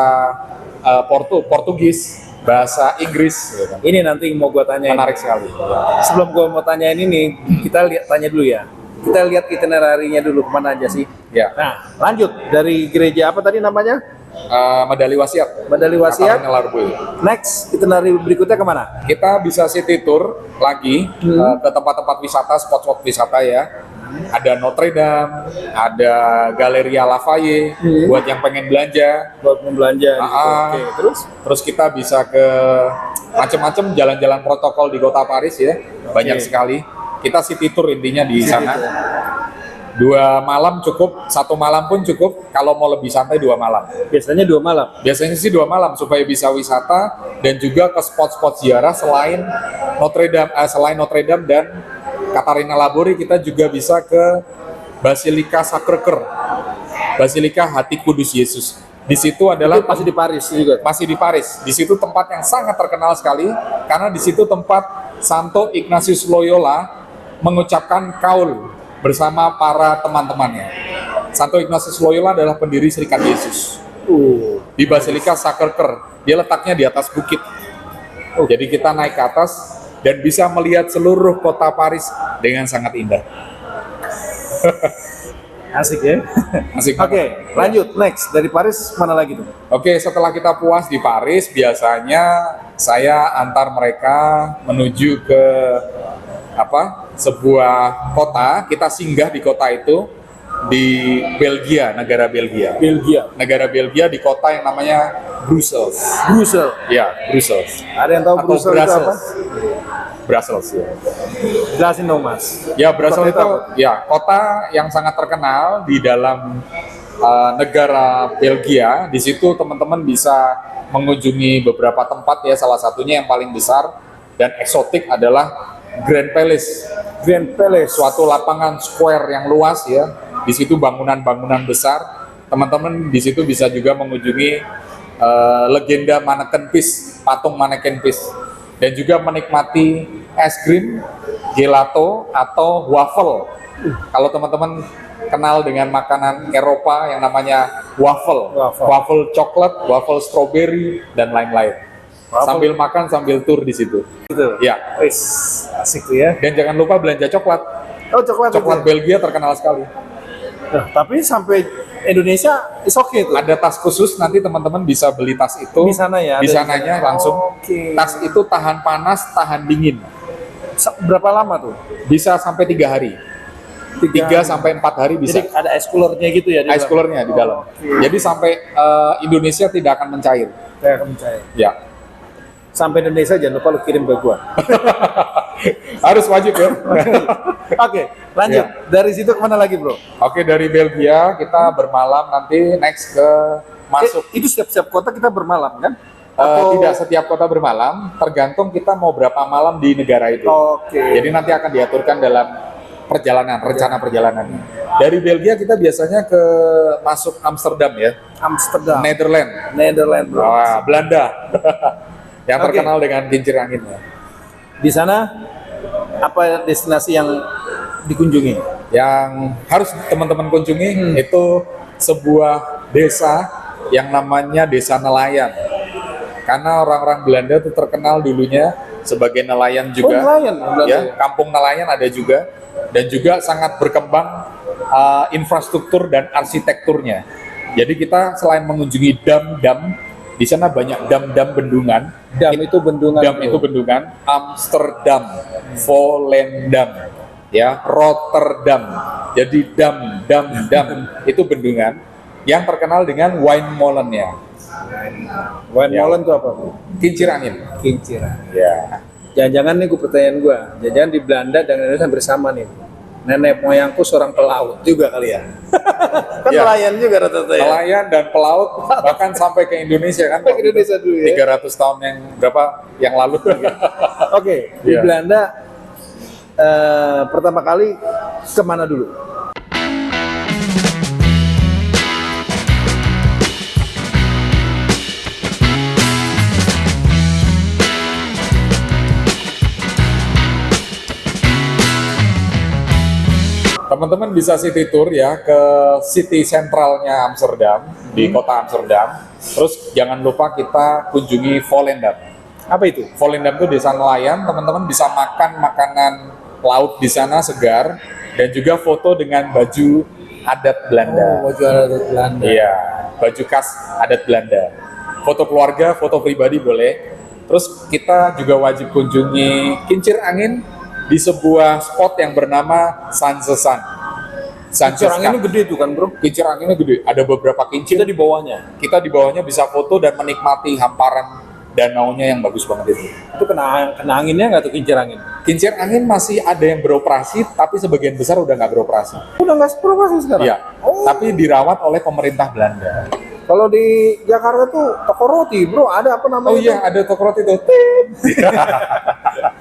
Portugis, bahasa Inggris. Gitu. Ini nanti mau gua tanya. Menarik sekali. Sebelum gua mau tanyain ini, kita tanya dulu ya. Kita lihat itinerarinya dulu kemana aja sih. Ya, Nah, lanjut dari gereja apa tadi namanya? medali wasiat. Medali wasiat. Katakannya Larbuy. Next, itinerari berikutnya kemana? Kita bisa city tour lagi ke tempat-tempat wisata, spot-spot wisata ya. Ada Notre Dame, ada Galeria Lafayette buat yang pengen belanja. Buat membelanja. Gitu. Oke, terus? Terus kita bisa ke macam-macam jalan-jalan protokol di kota Paris ya, banyak sekali. Kita city tour intinya di sana. 2 malam cukup, 1 malam pun cukup. Kalau mau lebih santai 2 malam. Biasanya 2 malam. Biasanya sih 2 malam supaya bisa wisata dan juga ke spot-spot ziarah selain Notre Dame dan Katarina Labori, kita juga bisa ke Basilika Sacré-Cœur, Basilika Hati Kudus Yesus. Di situ adalah Itu pasti di Paris juga. masih di Paris. Di situ tempat yang sangat terkenal sekali karena di situ tempat Santo Ignatius Loyola mengucapkan kaul bersama para teman-temannya. Santo Ignatius Loyola adalah pendiri Serikat Yesus. Di Basilika Sacré-Cœur, dia letaknya di atas bukit. Jadi kita naik ke atas dan bisa melihat seluruh kota Paris dengan sangat indah. Asik ya. Asik Oke, banget. lanjut. Next, dari Paris mana lagi tuh? Oke, setelah kita puas di Paris, biasanya saya antar mereka menuju ke sebuah kota. Kita singgah di kota itu di Belgia, negara Belgia. Negara Belgia di kota yang namanya Brussels. Brussels. Ya, Brussels. Ada yang tahu Atau Brussels itu apa? Brussels. Brussels ya. Jelasin dong, Mas. Ya, Brussels Kota itu itu apa? ya kota yang sangat terkenal di dalam negara Belgia. Di situ teman-teman bisa mengunjungi beberapa tempat ya, salah satunya yang paling besar dan eksotik adalah Grand Palace. Grand Palace. Suatu lapangan square yang luas ya. Di situ bangunan-bangunan besar. Teman-teman di situ bisa juga mengunjungi legenda Manneken Pis, patung Manneken Pis, dan juga menikmati es krim, gelato atau waffle. Kalau teman-teman kenal dengan makanan Eropa yang namanya waffle, waffle coklat, waffle strawberry dan lain-lain. Sambil makan sambil tour di situ. Gitu. Ya. Wis, asik tuh ya. Dan jangan lupa belanja coklat. Oh, coklat. Coklat itu. Belgia terkenal sekali. Nah, tapi sampai Indonesia is okay tuh. Ada tas khusus, nanti teman-teman bisa beli tas itu Di sana ya, Di ada di sananya sana. langsung. Oke. Tas itu tahan panas, tahan dingin. Berapa lama tuh? Bisa sampai 3 hari. 3 sampai 4 hari bisa. Jadi ada es coolernya gitu ya? Ice coolernya di dalam. Jadi sampai Indonesia tidak akan mencair. Saya akan percaya. Ya. Sampai Indonesia jangan lupa lu kirim ke gua. Harus wajib ya. Oke, lanjut. Ya. Dari situ kemana lagi, bro? Oke, dari Belgia kita bermalam nanti next ke masuk. Itu setiap kota kita bermalam kan? Tidak setiap kota bermalam, tergantung kita mau berapa malam di negara itu. Oke. Jadi nanti akan diaturkan dalam perjalanan, rencana perjalanannya. Dari Belgia kita biasanya ke masuk Amsterdam ya, Amsterdam, Netherlands, bro. Belanda, yang Oke. terkenal dengan kincir anginnya. Di sana apa destinasi yang dikunjungi? Yang harus teman-teman kunjungi itu sebuah desa yang namanya Desa Nelayan. Karena orang-orang Belanda itu terkenal dulunya sebagai nelayan juga. Nelayan, Belanda Ya, ya? kampung nelayan ada juga, dan juga sangat berkembang infrastruktur dan arsitekturnya. Jadi kita selain mengunjungi dam-dam, di sana banyak dam-dam bendungan. Dam itu bendungan. Dam bro. itu bendungan. Amsterdam, Volendam. ya, Rotterdam. Jadi dam itu bendungan yang terkenal dengan wine molen-nya. Wine Ya. Molen itu apa, Bro? Kincir angin. Kincir. Ya. Jangan-jangan nih pertanyaan gue, jangan-jangan di Belanda dan Indonesia hampir sama nih. Nenek moyangku seorang pelaut juga kali ya. Kan Ya. nelayan juga rata-rata ya. Nelayan dan pelaut bahkan sampai ke Indonesia kan. Sampai ke Indonesia dulu ya. 300 tahun yang berapa yang lalu. Oke, di Iya. Belanda pertama kali kemana dulu? Teman-teman bisa city tour ya ke city sentralnya Amsterdam, di kota Amsterdam. Terus jangan lupa kita kunjungi Volendam. Apa itu? Volendam itu desa nelayan, teman-teman bisa makan makanan laut di sana segar dan juga foto dengan baju adat Belanda. baju adat Belanda. Iya, baju khas adat Belanda. Foto keluarga, foto pribadi boleh. Terus kita juga wajib kunjungi kincir angin di sebuah spot yang bernama Sansesan. Kincir anginnya gede tuh kan, Bro? Kincir anginnya gede. Ada beberapa kincir. Kita di bawahnya. Kita di bawahnya bisa foto dan menikmati hamparan danaunya yang bagus banget itu. Itu kena anginnya nggak tuh kincir angin? Kincir angin masih ada yang beroperasi, tapi sebagian besar udah nggak beroperasi. Udah nggak beroperasi sekarang? Iya, Oh. tapi dirawat oleh pemerintah Belanda. Kalau di Jakarta tuh toko roti, Bro, ada apa namanya? Oh iya, ada toko roti tuh.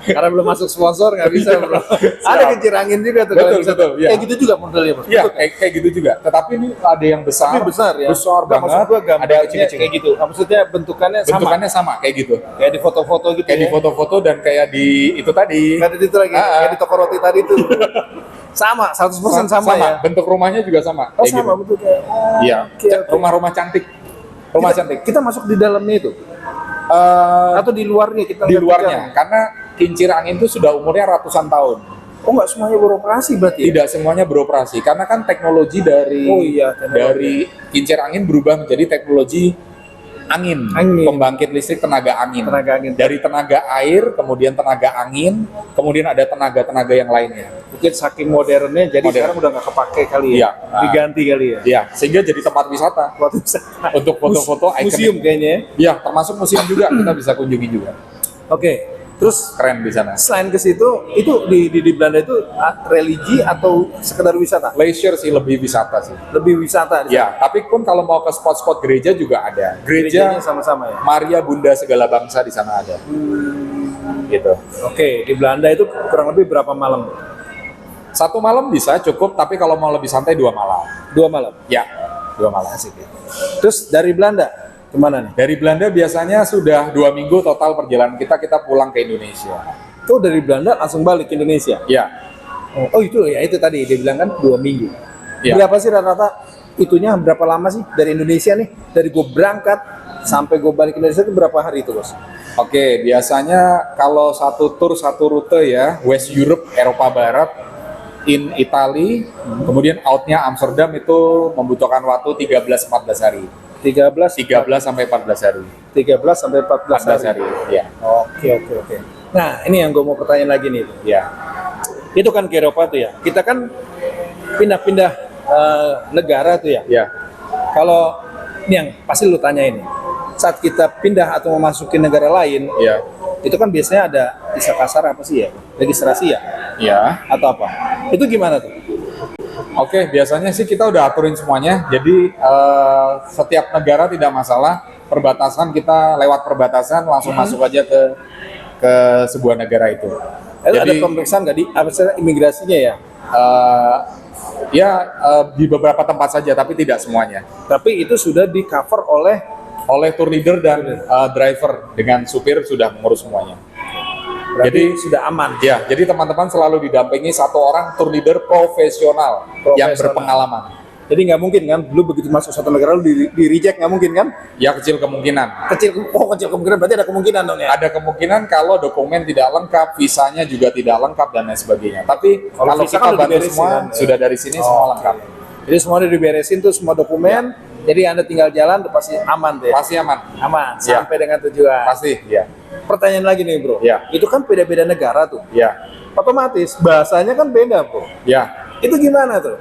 Karena belum masuk sponsor nggak bisa, Bro. Siap. Ada kincir angin juga tuh. Betul, kalau bisa. betul, iya. Kayak gitu juga modelnya, Bro. Iya, kayak gitu juga. Tetapi ini ada yang besar. Tapi besar ya. Besar Nggak, maksud banget. gua Ada gambarnya kecil-kecil. kayak gitu. Maksudnya bentukannya sama. Bentukannya sama kayak gitu. Kayak di foto-foto gitu. Kayak ya. di foto-foto dan kayak di itu tadi. Kayak di itu lagi. Kayak di toko roti tadi tuh. Sama, 100% sama ya. Bentuk rumahnya juga sama. Oh, kayak sama gitu. bentuknya. Oh, Iya, oke, oke. rumah-rumah cantik. Rumah Kita- cantik. Kita masuk di dalamnya itu Eh, atau di luarnya kita di lihat luarnya, jalan? karena kincir angin itu sudah umurnya ratusan tahun. Oh, nggak semuanya beroperasi berarti? ya? Tidak semuanya beroperasi karena kan teknologi dari Oh iya, teknologi. dari kincir angin berubah menjadi teknologi angin, Angin. pembangkit listrik tenaga angin. Tenaga angin. Dari tenaga air, kemudian tenaga angin, kemudian ada tenaga-tenaga yang lainnya. Mungkin saking modernnya jadi Modern. sekarang udah nggak kepake kali ya. Iya. Diganti kali ya. Ya, sehingga jadi tempat wisata Waktu wisata. untuk foto-foto ikonik. Museum kayaknya ya. Ya, termasuk museum juga kita bisa kunjungi juga. Oke. Terus Keren di sana. selain ke situ, itu di Belanda itu religi atau sekedar wisata? Leisure sih lebih wisata sih. Lebih wisata. di sana. Ya, tapi pun kalau mau ke spot-spot gereja juga ada. Gerejanya Gereja sama-sama ya. Maria Bunda segala bangsa di sana ada. Gitu. Oke, di Belanda itu kurang lebih berapa malam? 1 malam bisa cukup, tapi kalau mau lebih santai 2 malam. 2 malam. Ya, 2 malam. Asik ya. Terus dari Belanda kemana nih? Dari Belanda biasanya sudah 2 minggu total perjalanan kita pulang ke Indonesia. Itu dari Belanda langsung balik ke Indonesia. Ya, Oh itu ya, itu tadi dia bilang kan 2 minggu. Ya. Berapa sih rata-rata itunya, berapa lama sih dari Indonesia nih? Dari gue berangkat sampai gue balik ke Indonesia itu berapa hari itu, Bos? oke. Biasanya kalau satu tour satu rute ya, West Europe, Eropa Barat, in Italy, kemudian outnya Amsterdam itu membutuhkan waktu 13-14 hari. 13 sampai 14 hari. 13 sampai 14 14 hari. hari. Ya, Oke. Nah, ini yang gue mau pertanyaan lagi nih. ya. Itu kan ke Eropa tuh ya. Kita kan pindah-pindah negara tuh ya. Ya. Kalau ini yang pasti lu tanya ini. Saat kita pindah atau memasuki negara lain, Ya. itu kan biasanya ada istilah kasar apa sih ya? Registrasi ya? Ya. Atau apa? Itu gimana tuh? Oke, biasanya sih kita udah aturin semuanya. Jadi setiap negara tidak masalah. Perbatasan kita lewat perbatasan langsung masuk aja ke sebuah negara itu. Ada pemeriksaan nggak di apa sih imigrasinya ya? eh, di beberapa tempat saja, tapi tidak semuanya. Tapi itu sudah di cover oleh Oleh tour leader dan driver dengan supir sudah mengurus semuanya. berarti Jadi sudah aman. ya, jadi teman-teman selalu didampingi satu orang tour leader profesional yang berpengalaman. Jadi nggak mungkin kan, lu begitu masuk satu negara lu di reject, nggak mungkin kan? Ya kecil kemungkinan. Kecil kemungkinan, berarti ada kemungkinan dong ya. Ada kemungkinan kalau dokumen tidak lengkap, visanya juga tidak lengkap dan lain sebagainya. Tapi Kalau kalau visa kita kan udah bantu diberesin semua, kan? sudah dari sini semua lengkap. Jadi semua udah diberesin tuh semua dokumen. Jadi Anda tinggal jalan tuh pasti aman deh. Pasti aman. Aman Ya. sampai dengan tujuan. Pasti, ya. Pertanyaan lagi nih bro. Ya. Itu kan beda-beda negara tuh. Ya. otomatis bahasanya kan beda, bro. Ya, Itu gimana tuh?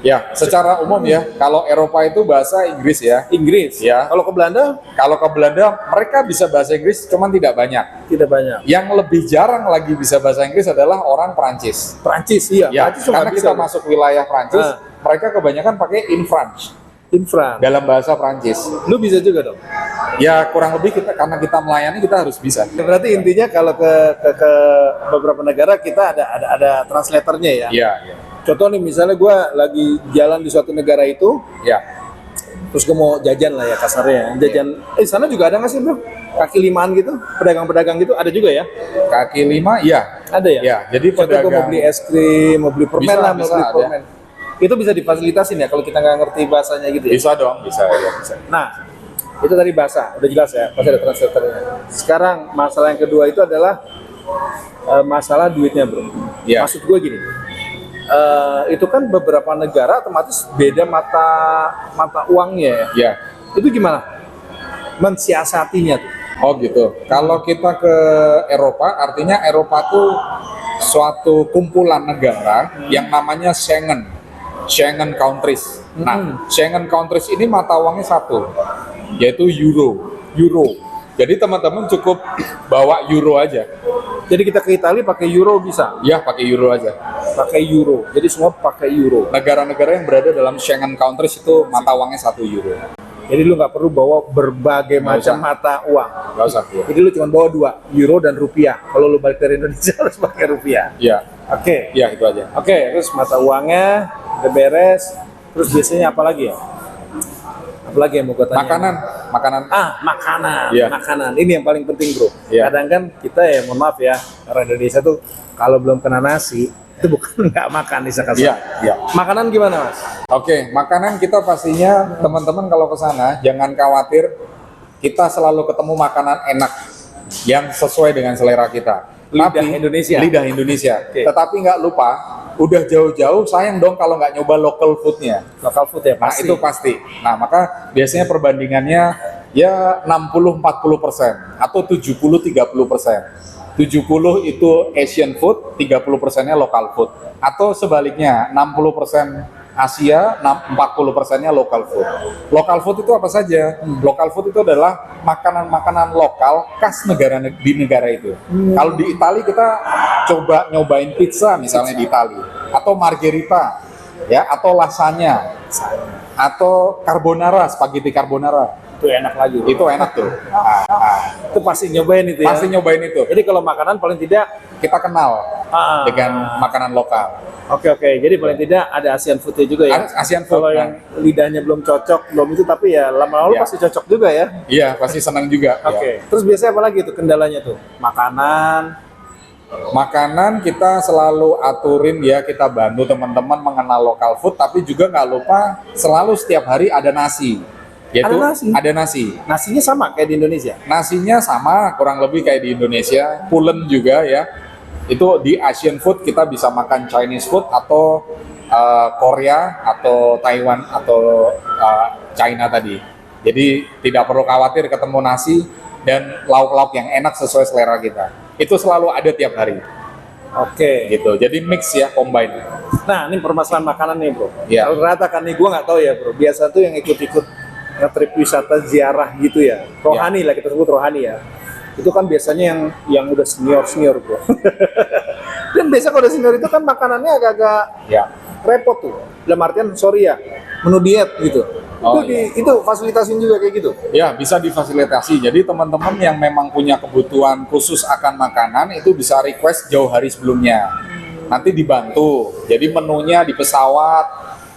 ya. Secara umum ya, kalau Eropa itu bahasa Inggris ya. Inggris. Ya. Kalau ke Belanda Kalau ke Belanda, mereka bisa bahasa Inggris, cuman tidak banyak. tidak banyak. Yang lebih jarang lagi bisa bahasa Inggris adalah orang Perancis. Perancis, iya. Ya, Perancis cuma karena bisa, kita bro. masuk wilayah Perancis, Ah. mereka kebanyakan pakai in French In France. dalam bahasa Perancis. Lu bisa juga dong. Ya kurang lebih kita karena kita melayani kita harus bisa. Berarti intinya kalau ke beberapa negara kita ada translatornya ya. Iya, iya. Contoh nih misalnya gue lagi jalan di suatu negara itu, Ya, terus gue mau jajan lah ya kasarnya. Jajan, sana juga ada nggak sih bro? Kaki limaan gitu, pedagang-pedagang gitu ada juga ya? kaki lima, iya. Ada ya? Ya, jadi Contoh gue mau pedagang beli es krim, mau beli permen Bisa, lah, mau bisa, beli ada. permen. Itu bisa difasilitasin ya kalau kita nggak ngerti bahasanya gitu ya? bisa dong, bisa ya, bisa. Nah, itu tadi bahasa, udah jelas ya, pasti ada translatornya. Sekarang masalah yang kedua itu adalah masalah duitnya bro. Iya. Maksud gue gini, itu kan beberapa negara otomatis beda mata uangnya ya. Ya. Itu gimana? Mensiasatinya tuh. Oh gitu. Kalau kita ke Eropa, artinya Eropa tuh suatu kumpulan negara yang namanya Schengen countries. Nah, Schengen countries ini mata uangnya satu, yaitu euro. Jadi teman-teman cukup bawa euro aja. Jadi kita ke Italia pakai euro bisa, Ya, pakai euro aja. pakai euro. Jadi semua pakai euro. Negara-negara yang berada dalam Schengen countries itu mata uangnya 1 euro. Jadi lu nggak perlu bawa berbagai Nggak macam usah. mata uang. Nggak usah. Ya. Jadi lu cuma bawa 2, euro dan rupiah. Kalau lu balik dari Indonesia harus pakai rupiah. Ya, Oke. ya itu aja. Oke, terus mata uangnya udah beres. Terus biasanya apa lagi ya? Apa lagi yang mau gue tanya? Makanan. Makanan. Iya. Makanan. Ini yang paling penting, bro. Iya. Kadang kan kita ya, mohon maaf ya, orang Indonesia tuh kalau belum kena nasi, itu bukan nggak makan di Iya, kasar. iya. Makanan gimana, Mas? Oke, makanan kita pastinya teman-teman kalau ke sana jangan khawatir, kita selalu ketemu makanan enak yang sesuai dengan selera kita. Lidah Indonesia. Lidah Indonesia. Oke. Tetapi nggak lupa, udah jauh-jauh sayang dong kalau nggak nyoba local foodnya. Lokal food ya, Nah pasti. itu pasti. Nah maka biasanya perbandingannya ya 60-40% atau 70-30%. 70 itu Asian food, 30%-nya local food. Atau sebaliknya, 60% Asia, 40%-nya local food. Local food itu apa saja? Local food itu adalah makanan-makanan lokal khas di negara itu. Kalau di Italia kita coba nyobain pizza misalnya di Italia, atau margherita, ya, atau lasagna, atau carbonara, spaghetti carbonara. Itu enak lagi. Bro. Itu enak tuh. Itu pasti nyobain itu ya. Pasti nyobain itu. Jadi kalau makanan paling tidak Kita kenal ah, dengan makanan lokal. Oke. Jadi paling tidak ada Asian foodnya juga ya. Ada Asian food. Kalau Nah, yang lidahnya belum cocok, belum itu tapi ya lama-lama Iya. pasti cocok juga ya. iya pasti senang juga. Oke. Ya. Terus biasanya apa lagi tuh kendalanya tuh? Makanan. Makanan kita selalu aturin ya, kita bantu teman-teman mengenal lokal food, tapi juga nggak lupa selalu setiap hari ada nasi. Yaitu Ada nasi? Ada nasi. Nasinya sama kayak di Indonesia. Nasinya sama kurang lebih kayak di Indonesia, pulen juga ya. Itu di Asian food kita bisa makan Chinese food atau Korea atau Taiwan atau China tadi. Jadi tidak perlu khawatir ketemu nasi dan lauk-lauk yang enak sesuai selera kita. Itu selalu ada tiap hari Oke. gitu. Jadi mix ya, combine. Nah ini permasalahan makanan nih bro. Iya. Kalau rata kan nih gue nggak tahu ya bro. Biasa tuh yang ikut-ikut nge-trip wisata ziarah gitu ya. Rohani lah kita sebut rohani ya. Itu kan biasanya yang udah senior bro. Dan biasa kalau udah senior itu kan makanannya agak-agak Ya. repot tuh. Dalam artian sorry ya, menu diet gitu. Oh, Itu fasilitasin juga kayak gitu. Ya, bisa difasilitasi. Jadi teman-teman yang memang punya kebutuhan khusus akan makanan itu bisa request jauh hari sebelumnya. Nanti dibantu. Jadi menunya di pesawat.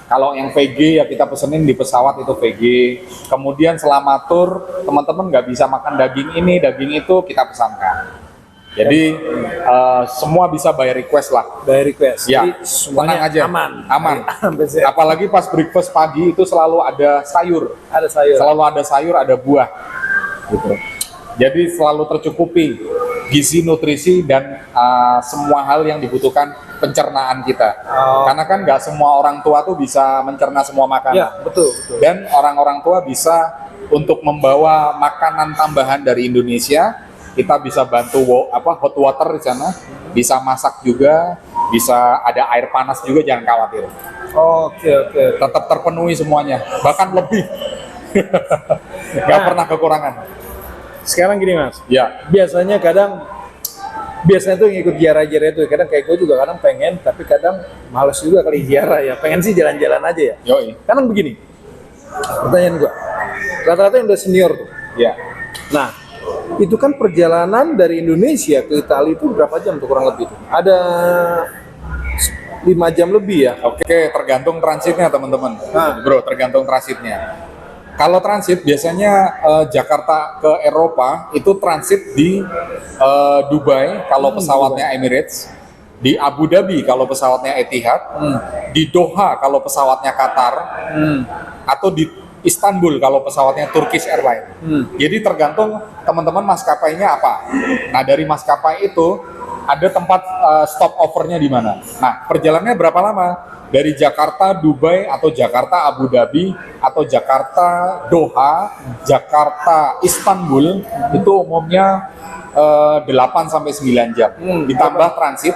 Kalau yang VG ya kita pesenin di pesawat itu VG. Kemudian selama tur teman-teman nggak bisa makan daging ini, daging itu kita pesankan. Jadi semua bisa by request lah. By request. Ya, Jadi semuanya tenang aja. aman. Aman. Biasanya Apalagi pas breakfast pagi itu selalu ada sayur. ada sayur. Selalu ada sayur, ada buah. Gitu. Jadi selalu tercukupi gizi, nutrisi, dan semua hal yang dibutuhkan pencernaan kita. Oh. Karena kan nggak semua orang tua tuh bisa mencerna semua makanan. Ya, betul. Dan orang-orang tua bisa untuk membawa makanan tambahan dari Indonesia kita bisa bantu hot water di sana, bisa masak juga, bisa ada air panas juga, jangan khawatir. Oke, oke. Tetap terpenuhi semuanya, bahkan lebih. Nggak pernah kekurangan. Sekarang gini Mas, Ya, biasanya tuh ngikut ziarah-ziarah itu, kadang kayak gue juga kadang pengen, tapi kadang males juga kali ziarah ya, pengen sih jalan-jalan aja ya. yoi. Kadang begini, pertanyaan gue, rata-rata yang udah senior tuh, Ya, nah itu kan perjalanan dari Indonesia ke Italia itu berapa jam tuh kurang lebih tuh? Ada 5 jam lebih ya? oke, tergantung transitnya teman-teman. Nah. Bro, tergantung transitnya. Kalau transit biasanya Jakarta ke Eropa itu transit di Dubai kalau pesawatnya Emirates, di Abu Dhabi kalau pesawatnya Etihad, di Doha kalau pesawatnya Qatar, atau di Istanbul kalau pesawatnya Turkish Airlines. Jadi tergantung teman-teman maskapainya apa. Nah dari maskapai itu ada tempat stop overnya di mana. Nah perjalanannya berapa lama? Dari Jakarta Dubai atau Jakarta Abu Dhabi atau Jakarta Doha, Jakarta Istanbul itu umumnya 8 sampai 9 jam. Ditambah transit.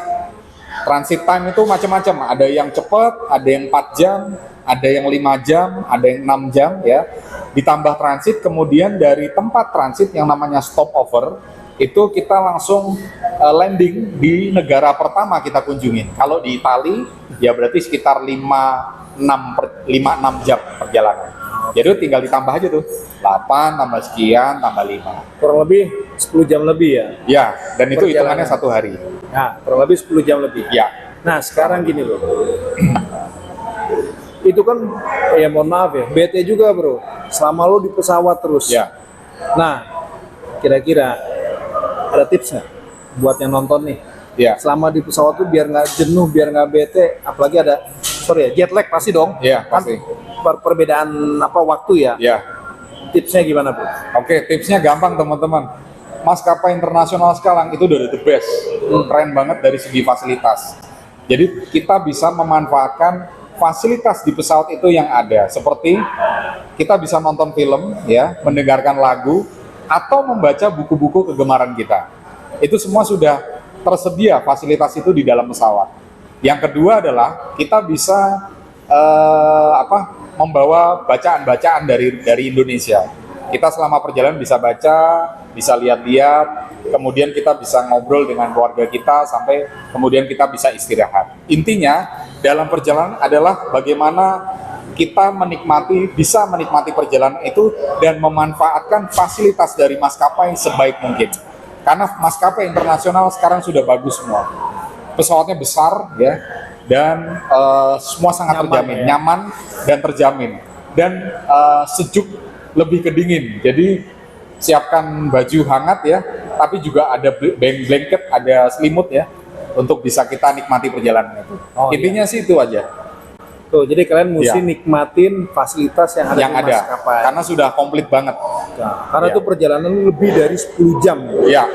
Transit time itu macam-macam. Ada yang cepat, ada yang 4 jam, ada yang 5 jam, ada yang 6 jam ya. Ditambah transit, kemudian dari tempat transit yang namanya stopover itu kita langsung landing di negara pertama kita kunjungin. Kalau di Itali ya berarti sekitar 5-6 jam perjalanan. Jadi tinggal ditambah aja tuh 8 tambah sekian tambah 5. Kurang lebih 10 jam lebih ya? Ya, dan itu Perjalanan. hitungannya 1 hari. Nah, kurang lebih 10 jam lebih. Ya, Nah, sekarang gini loh. Itu kan, ya mohon maaf ya, bete juga bro. Selama lo di pesawat terus. ya. Nah, kira-kira ada tips nggak buat yang nonton nih? Ya. Selama di pesawat tuh biar nggak jenuh, biar nggak bete, apalagi ada, sorry ya, jet lag pasti dong. Iya, Kan pasti. perbedaan waktu ya. Ya. Tipsnya gimana bro? Oke, tipsnya gampang teman-teman. Maskapai internasional sekarang itu udah the best. Keren banget dari segi fasilitas. Jadi kita bisa memanfaatkan fasilitas di pesawat itu yang ada. Seperti kita bisa nonton film, ya, mendengarkan lagu, atau membaca buku-buku kegemaran kita. Itu semua sudah tersedia fasilitas itu di dalam pesawat. Yang kedua adalah kita bisa membawa bacaan-bacaan dari Indonesia. Kita selama perjalanan bisa baca, bisa lihat-lihat, kemudian kita bisa ngobrol dengan keluarga kita sampai kemudian kita bisa istirahat. Intinya dalam perjalanan adalah bagaimana kita bisa menikmati perjalanan itu dan memanfaatkan fasilitas dari maskapai sebaik mungkin. Karena maskapai internasional sekarang sudah bagus semua. Pesawatnya besar ya, dan semua sangat terjamin, nyaman dan terjamin, dan sejuk lebih ke dingin. Jadi siapkan baju hangat ya, tapi juga ada blanket, ada selimut ya, untuk bisa kita nikmati perjalanan itu. Intinya sih itu aja. Tuh, jadi kalian mesti nikmatin fasilitas yang ada di maskapai. Karena sudah komplit banget. Nah, karena itu perjalanan lebih dari 10 jam. Ya.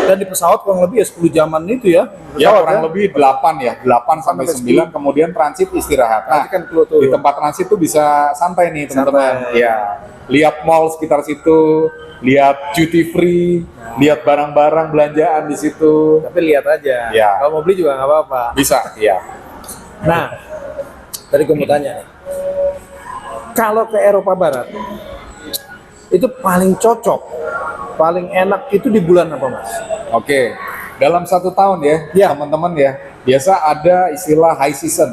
Dan di pesawat kurang lebih ya 10 jaman itu ya. Ya kurang lebih 8 ya, 8 sampai 9, kemudian transit istirahat. Nah, kan di tempat transit tuh bisa santai nih teman-teman. Ya, lihat mall sekitar situ, lihat duty free, lihat barang-barang belanjaan di situ. Tapi lihat aja. Ya. Kalau mau beli juga nggak apa-apa. Bisa, ya. Nah, tadi gue mau tanya nih. Kalau ke Eropa Barat, itu paling cocok, paling enak itu di bulan apa mas? Oke, dalam 1 tahun ya, teman-teman ya, biasa ada istilah high season.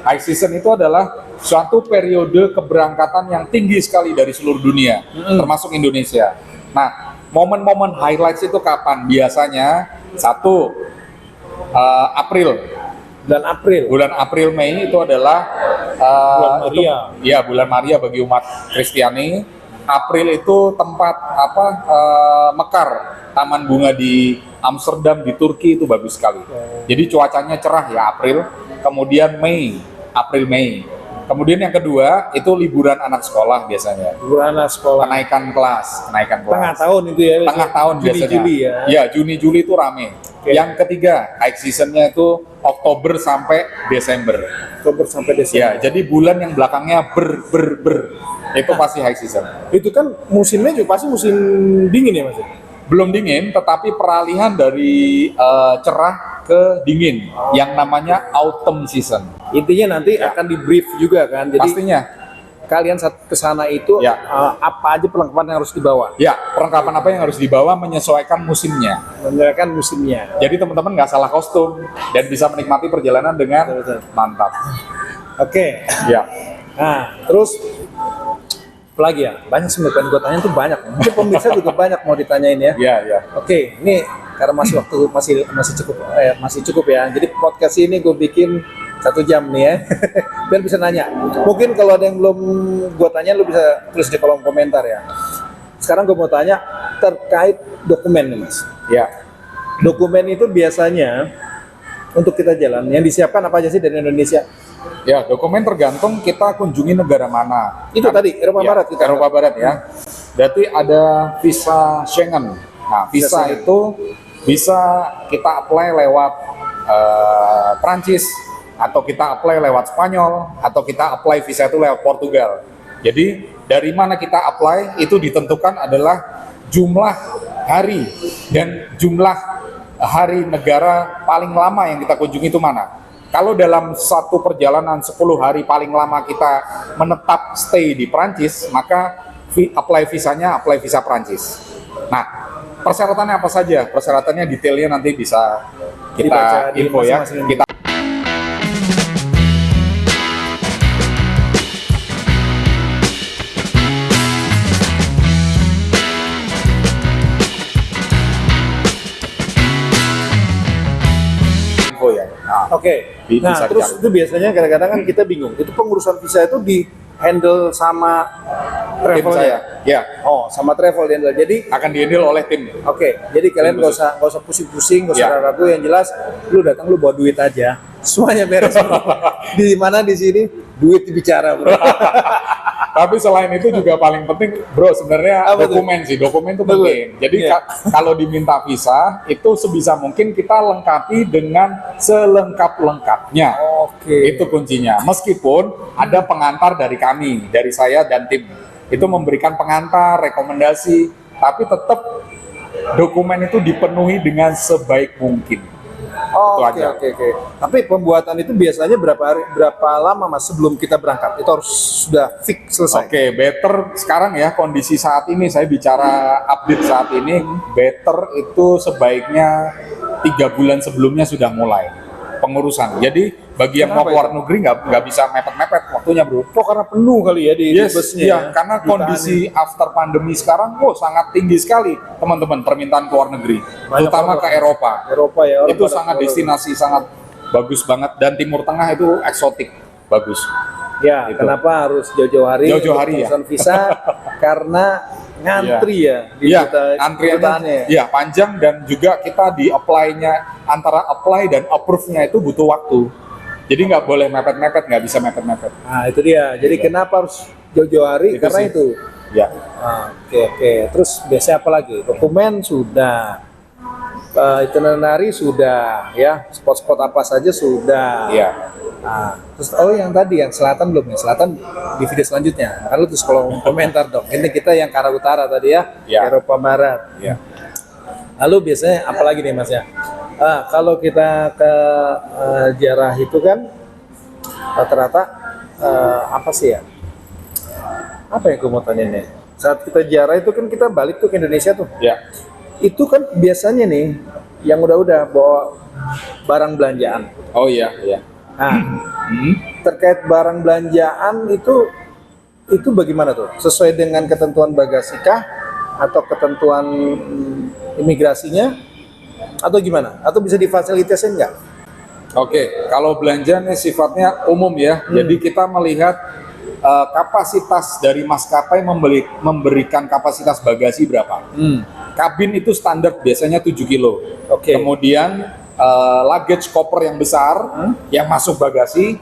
High season itu adalah suatu periode keberangkatan yang tinggi sekali dari seluruh dunia, termasuk Indonesia. Nah, momen-momen highlights itu kapan? Biasanya 1 April. Bulan April Mei itu adalah Bulan Maria. Bulan Maria bagi umat Kristiani. April itu tempat mekar taman bunga di Amsterdam di Turki itu bagus sekali. Jadi cuacanya cerah ya April. Kemudian April Mei. Kemudian yang kedua itu liburan anak sekolah biasanya. Liburan anak sekolah. Kenaikan kelas. Tengah tahun itu ya. Tengah tahun biasanya. Juni ya. Ya, Juni Juli itu rame. Yang ketiga, high seasonnya itu Oktober sampai Desember. Ya, jadi bulan yang belakangnya itu pasti high season. Itu kan musimnya juga pasti musim dingin ya mas? belum dingin, tetapi peralihan dari cerah ke dingin, yang namanya autumn season. Intinya nanti Ya. akan di brief juga kan. Jadi Pastinya. kalian saat ke sana itu Ya. apa aja perlengkapan yang harus dibawa? Ya, perlengkapan apa yang harus dibawa menyesuaikan musimnya. Menyesuaikan musimnya. Jadi teman-teman nggak salah kostum dan bisa menikmati perjalanan dengan Betul. mantap. Oke. Ya, Nah, terus apa lagi ya? Banyak sebenarnya pengen gue tanya tuh banyak. Mungkin pemirsa juga banyak mau ditanyain ya. ya, ya. Oke, ini karena masih waktu masih cukup ya. Jadi podcast ini gue bikin 1 jam nih ya. Biar bisa nanya. Mungkin kalau ada yang belum gue tanya, lu bisa tulis di kolom komentar ya. Sekarang gue mau tanya terkait dokumen nih mas. Ya, Dokumen itu biasanya untuk kita jalan, yang disiapkan apa aja sih dari Indonesia? ya. Dokumen tergantung kita kunjungi negara mana. Itu tadi Eropa Ya, Barat kita. Eropa Barat ya. Berarti ada visa Schengen. Nah, visa Schengen. itu bisa kita apply lewat Prancis, atau kita apply lewat Spanyol, atau kita apply visa itu lewat Portugal. Jadi dari mana kita apply itu ditentukan adalah jumlah hari dan jumlah hari negara paling lama yang kita kunjungi itu mana. Kalau dalam satu perjalanan 10 hari paling lama kita menetap stay di Prancis, maka apply visanya apply visa Prancis. Nah, persyaratannya apa saja? Persyaratannya detailnya nanti bisa Dibaca kita di info ya. masing-masing. Kita info ya. Nah, Oke. Nah, bisa terus dicari. itu biasanya kadang-kadang kan kita bingung. Itu pengurusan visa itu di handle sama tim travelnya. saya ya Oh, sama travel di handle. Jadi akan dihandle oleh tim. oke, jadi kalian Tim khusus. nggak usah pusing-pusing, nggak usah Ya. ragu. Yang jelas, lu datang lu bawa duit aja, semuanya beres. Bro. Di mana di sini duit bicara, bro. Tapi selain itu juga paling penting, bro, sebenarnya Apa tuh? dokumen sih, dokumen itu Betul. penting. Jadi Iya. kalau diminta visa itu sebisa mungkin kita lengkapi dengan selengkap-lengkapnya. Oke. Itu kuncinya. Meskipun ada pengantar dari kami, dari saya dan tim, itu memberikan pengantar, rekomendasi, tapi tetap dokumen itu dipenuhi dengan sebaik mungkin. Oh, Itu oke, aja. oke, oke. Tapi pembuatan itu biasanya berapa lama mas sebelum kita berangkat? Itu harus sudah fix selesai. Oke, better sekarang ya kondisi saat ini, saya bicara update saat ini, better itu sebaiknya 3 bulan sebelumnya sudah mulai pengurusan. Jadi bagi yang mau Kenapa keluar negeri nggak bisa mepet-mepet waktunya, bro. Oh, karena penuh kali ya di Yes, busnya. iya, ya? karena Jutaan kondisi after pandemi sekarang, sangat tinggi sekali teman-teman permintaan keluar negeri, terutama orang. ke Eropa. Eropa ya. orang Itu pada sangat keluar. destinasi sangat bagus banget, dan Timur Tengah itu eksotik, bagus. Ya, Gitu. kenapa harus jauh-jauh hari? Jauh-jauh untuk hari, ya. urusan visa? Karena ngantri ya di Iya, kota- antriannya kotanya. iya panjang, dan juga kita di apply-nya, antara apply dan approve-nya itu butuh waktu. Jadi nggak boleh mepet-mepet, nggak bisa mepet-mepet. Nah, itu dia. Jadi Iya. kenapa harus jauh-jauh hari? Itu Karena sih. itu. Ya, Oke, oke. Terus biasanya apa lagi? Dokumen sudah. Itinerary sudah, ya. Spot-spot apa saja sudah. iya. Nah, terus yang tadi yang selatan belum ya? Selatan di video selanjutnya. Maka lu terus kolom komentar dong. Ini kita yang ke arah utara tadi ya, Ya. Eropa Barat. Iya. Lalu biasanya apa lagi nih mas ya? Kalau kita ke ziarah itu kan rata-rata apa sih ya? Apa yang gue mau tanya nih? Saat kita ziarah itu kan kita balik tuh ke Indonesia tuh. Ya. Itu kan biasanya nih yang udah-udah bawa barang belanjaan. Oh iya, iya. Nah, terkait barang belanjaan itu bagaimana tuh? Sesuai dengan ketentuan bagasi kah atau ketentuan imigrasinya atau gimana? Atau bisa difasilitasin nggak? Oke, kalau belanja nih sifatnya umum ya. Jadi kita melihat kapasitas dari maskapai memberikan kapasitas bagasi berapa. Kabin itu standar biasanya 7 kilo. Oke. Kemudian luggage koper yang besar yang masuk bagasi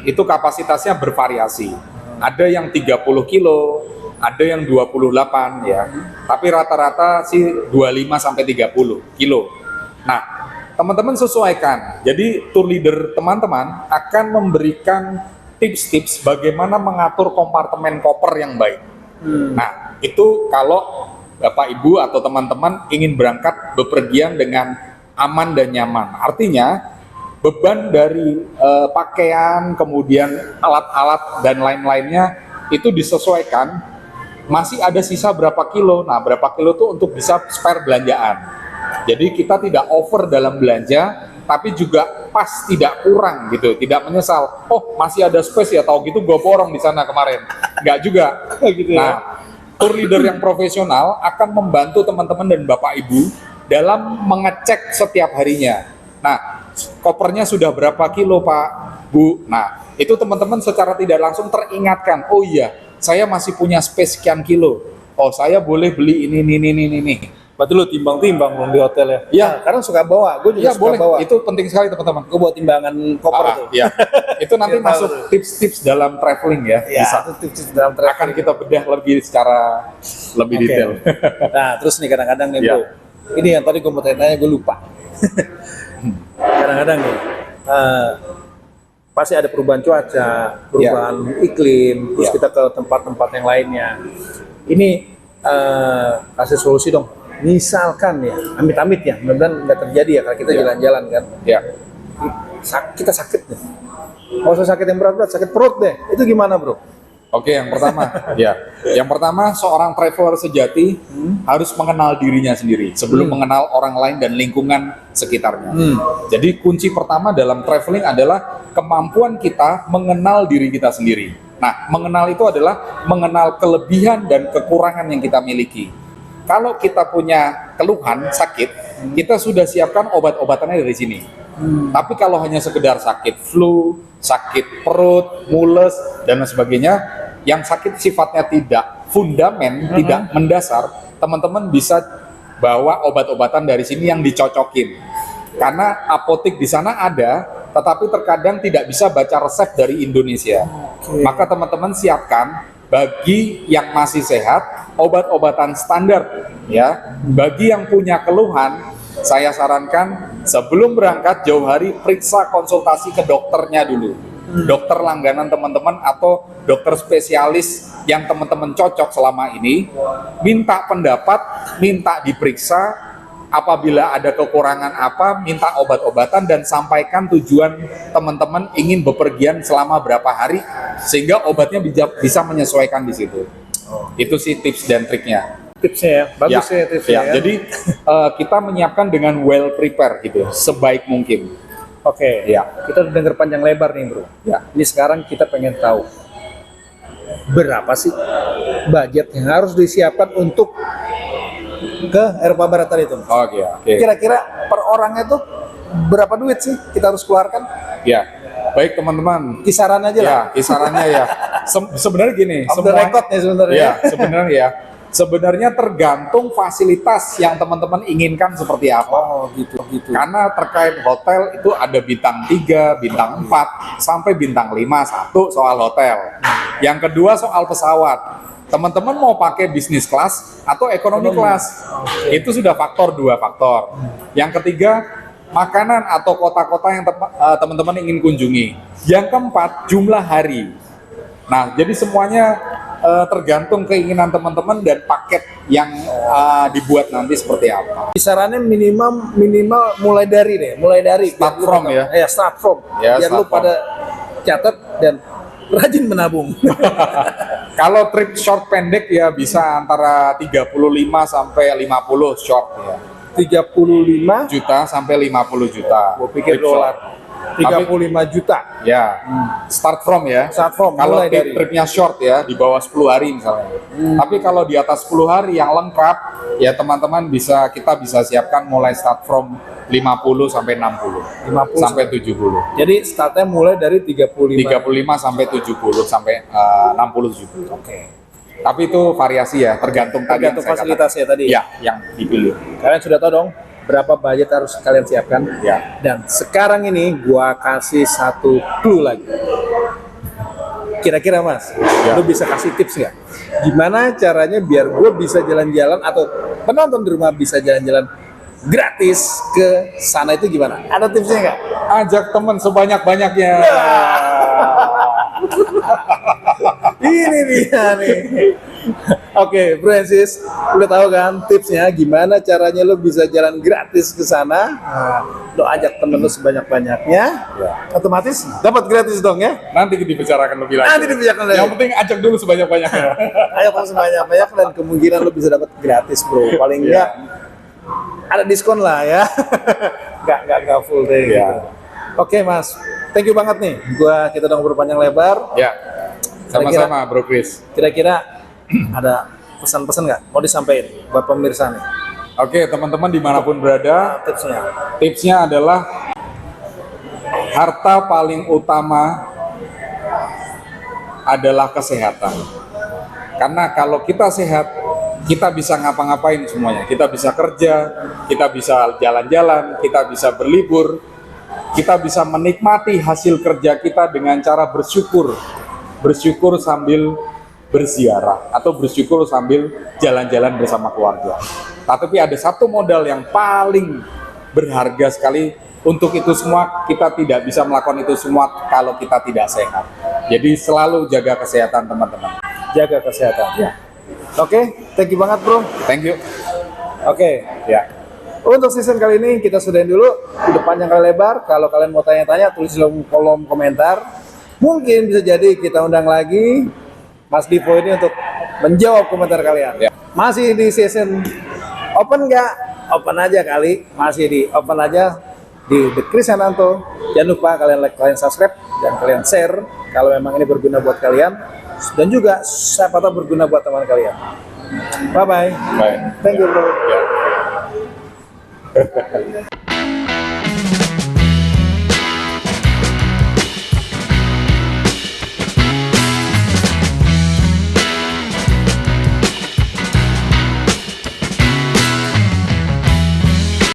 itu kapasitasnya bervariasi. Ada yang 30 kilo, ada yang 28 ya. Tapi rata-rata sih 25 sampai 30 kilo. Nah, teman-teman sesuaikan. Jadi tour leader teman-teman akan memberikan tips-tips bagaimana mengatur kompartemen koper yang baik. Nah, itu kalau Bapak Ibu atau teman-teman ingin berangkat bepergian dengan aman dan nyaman. Artinya beban dari pakaian, kemudian alat-alat dan lain-lainnya itu disesuaikan. Masih ada sisa berapa kilo. Nah, berapa kilo itu untuk bisa spare belanjaan. Jadi kita tidak over dalam belanja, tapi juga pas, tidak kurang gitu, tidak menyesal. Oh, masih ada space ya, tahu gitu gue borong di sana kemarin. Enggak juga. Gitu ya. Nah, tour leader yang profesional akan membantu teman-teman dan Bapak Ibu dalam mengecek setiap harinya. Nah, kopernya sudah berapa kilo Pak, Bu? Nah, itu teman-teman secara tidak langsung teringatkan, oh iya, saya masih punya space sekian kilo. Oh, saya boleh beli ini. Berarti lu timbang-timbang dong di hotel ya? Iya. Nah, karena suka bawa, gue juga Iya, suka boleh. bawa. Itu penting sekali teman-teman. Gue bawa timbangan koper tuh. Iya. Itu nanti Biar tahu masuk tuh. tips-tips dalam traveling ya. Ya, Bisa. itu tips dalam Akan traveling. kita bedah lebih secara lebih Oke. detail. Nah, terus nih kadang-kadang nih Iya. bro, ini yang tadi gue mau tanya gue lupa. Kadang-kadang nih, pasti ada perubahan cuaca, perubahan iklim, terus Iya. kita ke tempat-tempat yang lainnya. Ini kasih solusi dong. Misalkan ya, amit-amit ya, mudah-mudahan nggak terjadi ya kalau kita Iya. jalan-jalan kan, Ya. kita sakit deh. Nggak usah sakit yang berat-berat, sakit perut deh. Itu gimana bro? Oke, yang pertama, ya. Yang pertama, seorang traveler sejati harus mengenal dirinya sendiri sebelum mengenal orang lain dan lingkungan sekitarnya. Jadi kunci pertama dalam traveling adalah kemampuan kita mengenal diri kita sendiri. Nah, mengenal itu adalah mengenal kelebihan dan kekurangan yang kita miliki. Kalau kita punya keluhan, sakit, kita sudah siapkan obat-obatannya dari sini. Tapi kalau hanya sekedar sakit flu, sakit perut, mules, dan lain sebagainya, yang sakit sifatnya tidak fundamen, tidak mendasar, teman-teman bisa bawa obat-obatan dari sini yang dicocokin. Karena apotek di sana ada, tetapi terkadang tidak bisa baca resep dari Indonesia. Maka teman-teman siapkan bagi yang masih sehat obat-obatan standar ya. Bagi yang punya keluhan, saya sarankan sebelum berangkat jauh hari periksa konsultasi ke dokternya dulu. Dokter langganan teman-teman atau dokter spesialis yang teman-teman cocok selama ini, minta pendapat, minta diperiksa. Apabila ada kekurangan apa, minta obat-obatan dan sampaikan tujuan teman-teman ingin bepergian selama berapa hari sehingga obatnya bisa menyesuaikan di situ. Itu sih tips dan triknya. Tipsnya ya, bagus ya, tipsnya ya. Jadi kita menyiapkan dengan well prepare gitu, sebaik mungkin. Oke, Ya. kita udah denger panjang lebar nih bro. Ya. Ini sekarang kita pengen tahu berapa sih budget yang harus disiapkan untuk ke Eropa Barat tadi itu. Oke, oke. Kira-kira per orangnya tuh berapa duit sih kita harus keluarkan? Ya. Baik teman-teman. Kisaran aja lah. Ya, kisarannya ya. Sebenarnya gini, Off the record nih sebenarnya. Ya, sebenarnya ya. Sebenarnya tergantung fasilitas yang teman-teman inginkan seperti apa. Oh gitu. Karena terkait hotel itu ada bintang 3, bintang 4, sampai bintang 5. Satu soal hotel. Yang kedua soal pesawat. Teman-teman mau pakai bisnis kelas atau ekonomi kelas. Itu sudah dua faktor. Yang ketiga, makanan atau kota-kota yang teman-teman ingin kunjungi. Yang keempat, jumlah hari. Nah, jadi semuanya tergantung keinginan teman-teman dan paket yang dibuat nanti seperti apa. Kisarannya minimal mulai dari Start from ya. Start from. Ya, Biar lu start from. pada catat dan rajin menabung. Kalau trip short pendek ya bisa antara 35 sampai 50 short ya. 35, Juta sampai 50 juta. gue pikir Trip short. dolar. 35 juta. Ya, start from ya. Start from, Kalau mulai dari. tripnya short ya, di bawah 10 hari misalnya. Tapi kalau di atas 10 hari yang lengkap, ya teman-teman kita bisa siapkan mulai start from 50 sampai 60. 50 sampai 70. Jadi startnya mulai dari 35. 35 sampai 70 sampai 60 juga. Oke. Tapi itu variasi ya, tergantung tadi yang Tergantung saya fasilitasnya katakan. tadi. Ya, yang dipilih. Kalian sudah tahu dong berapa budget harus kalian siapkan? Ya. Dan sekarang ini gua kasih satu clue lagi. Kira-kira Mas, Ya. lu bisa kasih tips nggak? Gimana caranya biar gue bisa jalan-jalan atau penonton di rumah bisa jalan-jalan gratis ke sana itu gimana? Ada tipsnya nggak? Ajak teman sebanyak-banyaknya. Ini dia nih. Oke, Bro and Sis, udah tahu kan tipsnya gimana caranya lo bisa jalan gratis ke sana. Nah, lo ajak temen lo sebanyak-banyaknya, Ya. otomatis dapat gratis dong ya. Nanti dibicarakan lebih lanjut. Nanti dibicarakan lagi. Yang penting ajak dulu sebanyak-banyaknya. Ayo temen sebanyak-banyak dan kemungkinan lo bisa dapat gratis, Bro. Paling Ya. enggak ada diskon lah ya. Nggak full day. Ya. Gitu. Oke, Mas. Thank you banget nih. Kita udah ngobrol panjang lebar. Ya, sama-sama Bro Chris. Kira-kira ada pesan-pesan nggak mau disampaikan buat pemirsa nih? Oke, teman-teman dimanapun berada, Tipsnya. tipsnya adalah harta paling utama adalah kesehatan. Karena kalau kita sehat, kita bisa ngapa-ngapain semuanya. Kita bisa kerja, kita bisa jalan-jalan, kita bisa berlibur, kita bisa menikmati hasil kerja kita dengan cara bersyukur. Bersyukur sambil berziarah atau bersyukur sambil jalan-jalan bersama keluarga. Tapi ada satu modal yang paling berharga sekali. Untuk itu semua kita tidak bisa melakukan itu semua kalau kita tidak sehat. Jadi selalu jaga kesehatan teman-teman. Jaga kesehatan. Ya. Oke, thank you banget, Bro. Thank you. Oke, Ya. untuk season kali ini kita sudahin dulu. Udah panjang kali lebar. Kalau kalian mau tanya-tanya, tulis di kolom komentar. Mungkin bisa jadi kita undang lagi Mas Divo ini untuk menjawab komentar kalian. Ya. Masih di season open nggak? Open aja kali. Masih di open aja di The Chris Ananto. Jangan lupa kalian like, kalian subscribe, dan kalian share kalau memang ini berguna buat kalian. Dan juga siapa tahu berguna buat teman kalian. Bye-bye. Bye. Thank you, bro. Ya.